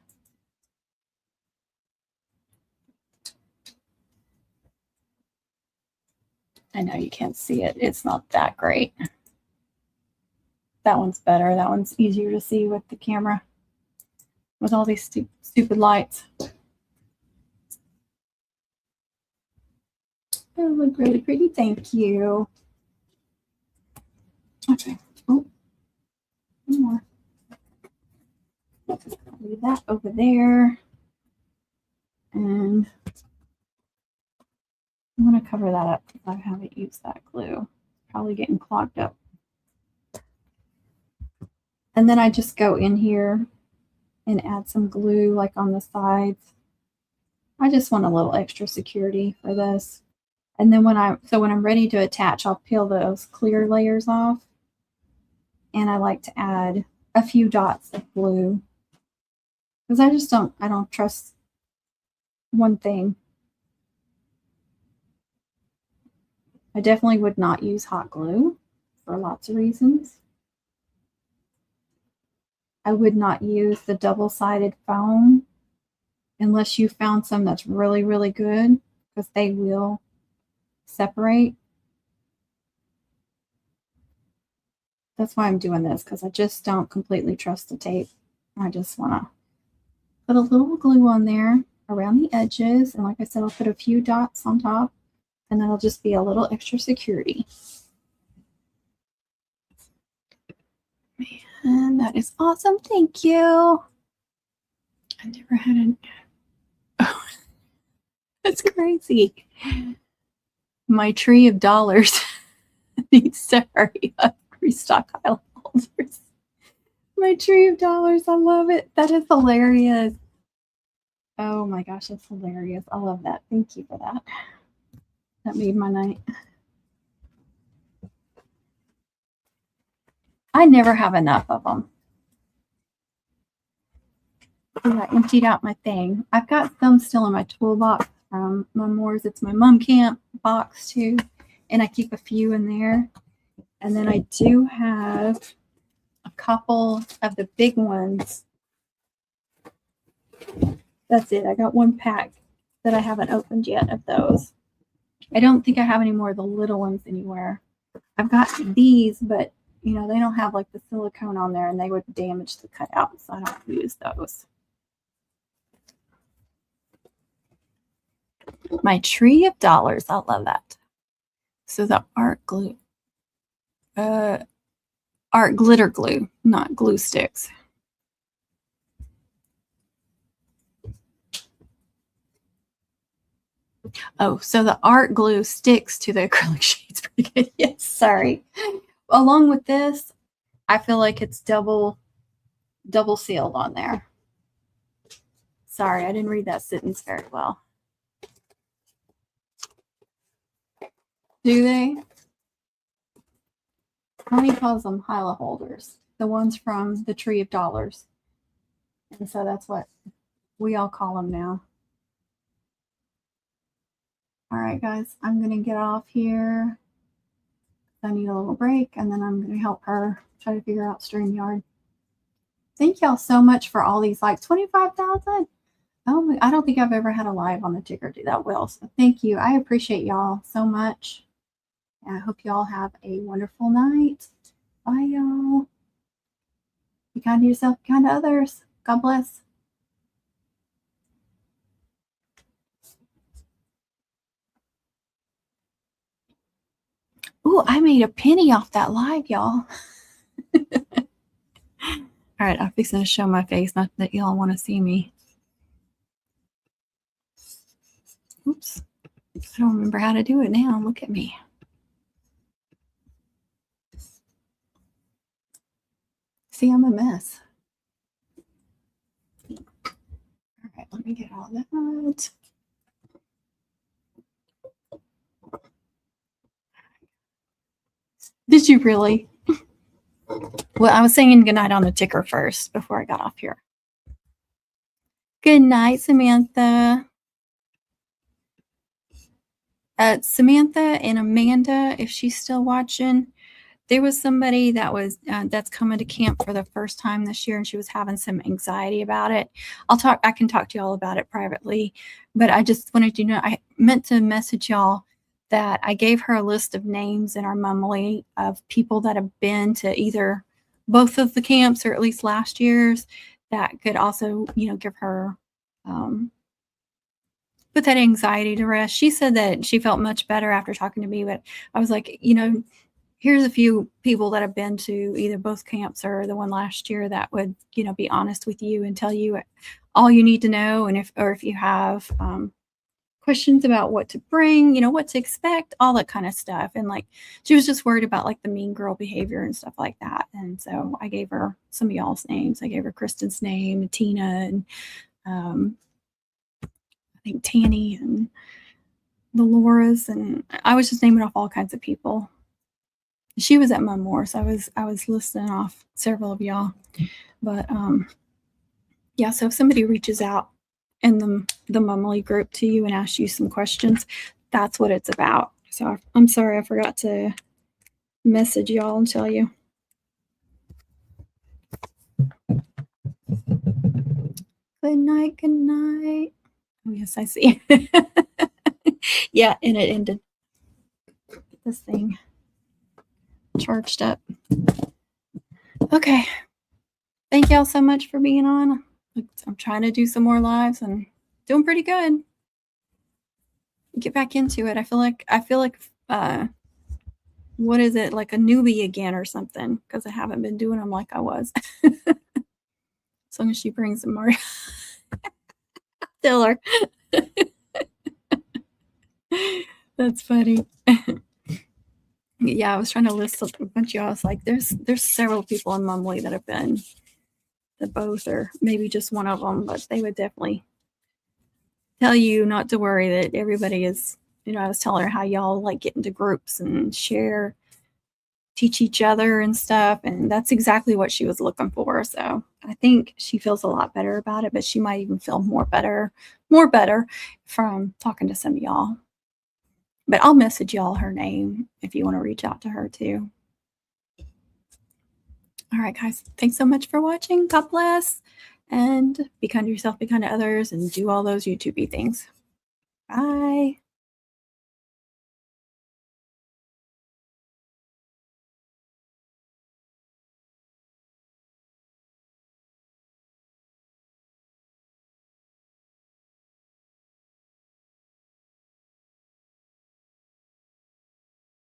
I know you can't see it. It's not that great. That one's better. That one's easier to see with the camera. With all these stupid lights. They look really pretty. Thank you. Okay. Oh, one more. Leave that over there. And I'm going to cover that up because I haven't used that glue. It's probably getting clogged up. And then I just go in here and add some glue like on the sides. I just want a little extra security for this. And then when I'm ready to attach, I'll peel those clear layers off. And I like to add a few dots of glue because I don't trust one thing. I definitely would not use hot glue for lots of reasons. I would not use the double-sided foam unless you found some that's really, really good, because they will separate. That's why I'm doing this, because I just don't completely trust the tape. I just want to put a little glue on there around the edges. And like I said, I'll put a few dots on top, and that'll just be a little extra security. And that is awesome. Thank you. I never had an... Oh, that's crazy. My tree of dollars needs to hurry up. Restock highlight holders. My tree of dollars. I love it. That is hilarious. Oh my gosh, that's hilarious. I love that. Thank you for that. That made my night. I never have enough of them. I emptied out my thing. I've got some still in my toolbox from Memoirs. It's my mom camp box too. And I keep a few in there. And then I do have a couple of the big ones. That's it. I got one pack that I haven't opened yet of those. I don't think I have any more of the little ones anywhere. I've got these, but you know, they don't have like the silicone on there and they would damage the cutouts. So I don't use those. My tree of dollars. I love that. So the art glue. Art glitter glue, not glue sticks. Oh, so the art glue sticks to the acrylic sheets. Pretty good. Yes, sorry. Along with this, I feel like it's double sealed on there. Sorry, I didn't read that sentence very well. Do they? Mommy calls them highlight holders, the ones from the tree of dollars. And so that's what we all call them now. All right, guys, I'm going to get off here. I need a little break, and then I'm going to help her try to figure out StreamYard. Thank y'all so much for all these likes. 25,000. Oh, I don't think I've ever had a live on the ticker do that well. So thank you. I appreciate y'all so much. And I hope y'all have a wonderful night. Bye, y'all. Be kind to yourself, be kind to others. God bless. Ooh, I made a penny off that live, y'all. All right, I'm fixing to show my face, not that y'all want to see me. Oops. I don't remember how to do it now. Look at me. See, I'm a mess. All right, let me get all that. Did you really? Well, I was saying goodnight on the ticker first before I got off here. Good night, Samantha. Samantha and Amanda, if she's still watching, there was somebody that was that's coming to camp for the first time this year, and she was having some anxiety about it. I can talk to y'all about it privately, but I just wanted you to know I meant to message y'all that I gave her a list of names in our Mumley of people that have been to either both of the camps or at least last year's that could also, give her put that anxiety to rest. She said that she felt much better after talking to me, but I was like, here's a few people that have been to either both camps or the one last year that would, be honest with you and tell you all you need to know. And if you have questions about what to bring, what to expect, all that kind of stuff. And like, she was just worried about like the mean girl behavior and stuff like that. And so I gave her some of y'all's names. I gave her Kristen's name, and Tina, and I think Tanny, and the Laura's, and I was just naming off all kinds of people. She was at Mum so I was listing off several of y'all. But yeah, so if somebody reaches out in the Mumley group to you and asks you some questions, that's what it's about. So I'm sorry I forgot to message y'all and tell you. Good night, good night. Oh yes, I see. Yeah, and it ended. This thing charged up. Okay. Thank y'all so much for being on. I'm trying to do some more lives and doing pretty good. Get back into it. I feel like what is it, like a newbie again or something, because I haven't been doing them like I was. As long as she brings them more. Tell her. That's funny. Yeah, I was trying to list a bunch of y'all. I was like, there's several people in Mumley that have been to both, or maybe just one of them, but they would definitely tell you not to worry, that everybody is, I was telling her how y'all like get into groups and share, teach each other and stuff. And that's exactly what she was looking for. So I think she feels a lot better about it, but she might even feel more better from talking to some of y'all. But I'll message y'all her name if you want to reach out to her too. All right, guys. Thanks so much for watching. God bless. And be kind to yourself, be kind to others, and do all those YouTube-y things. Bye.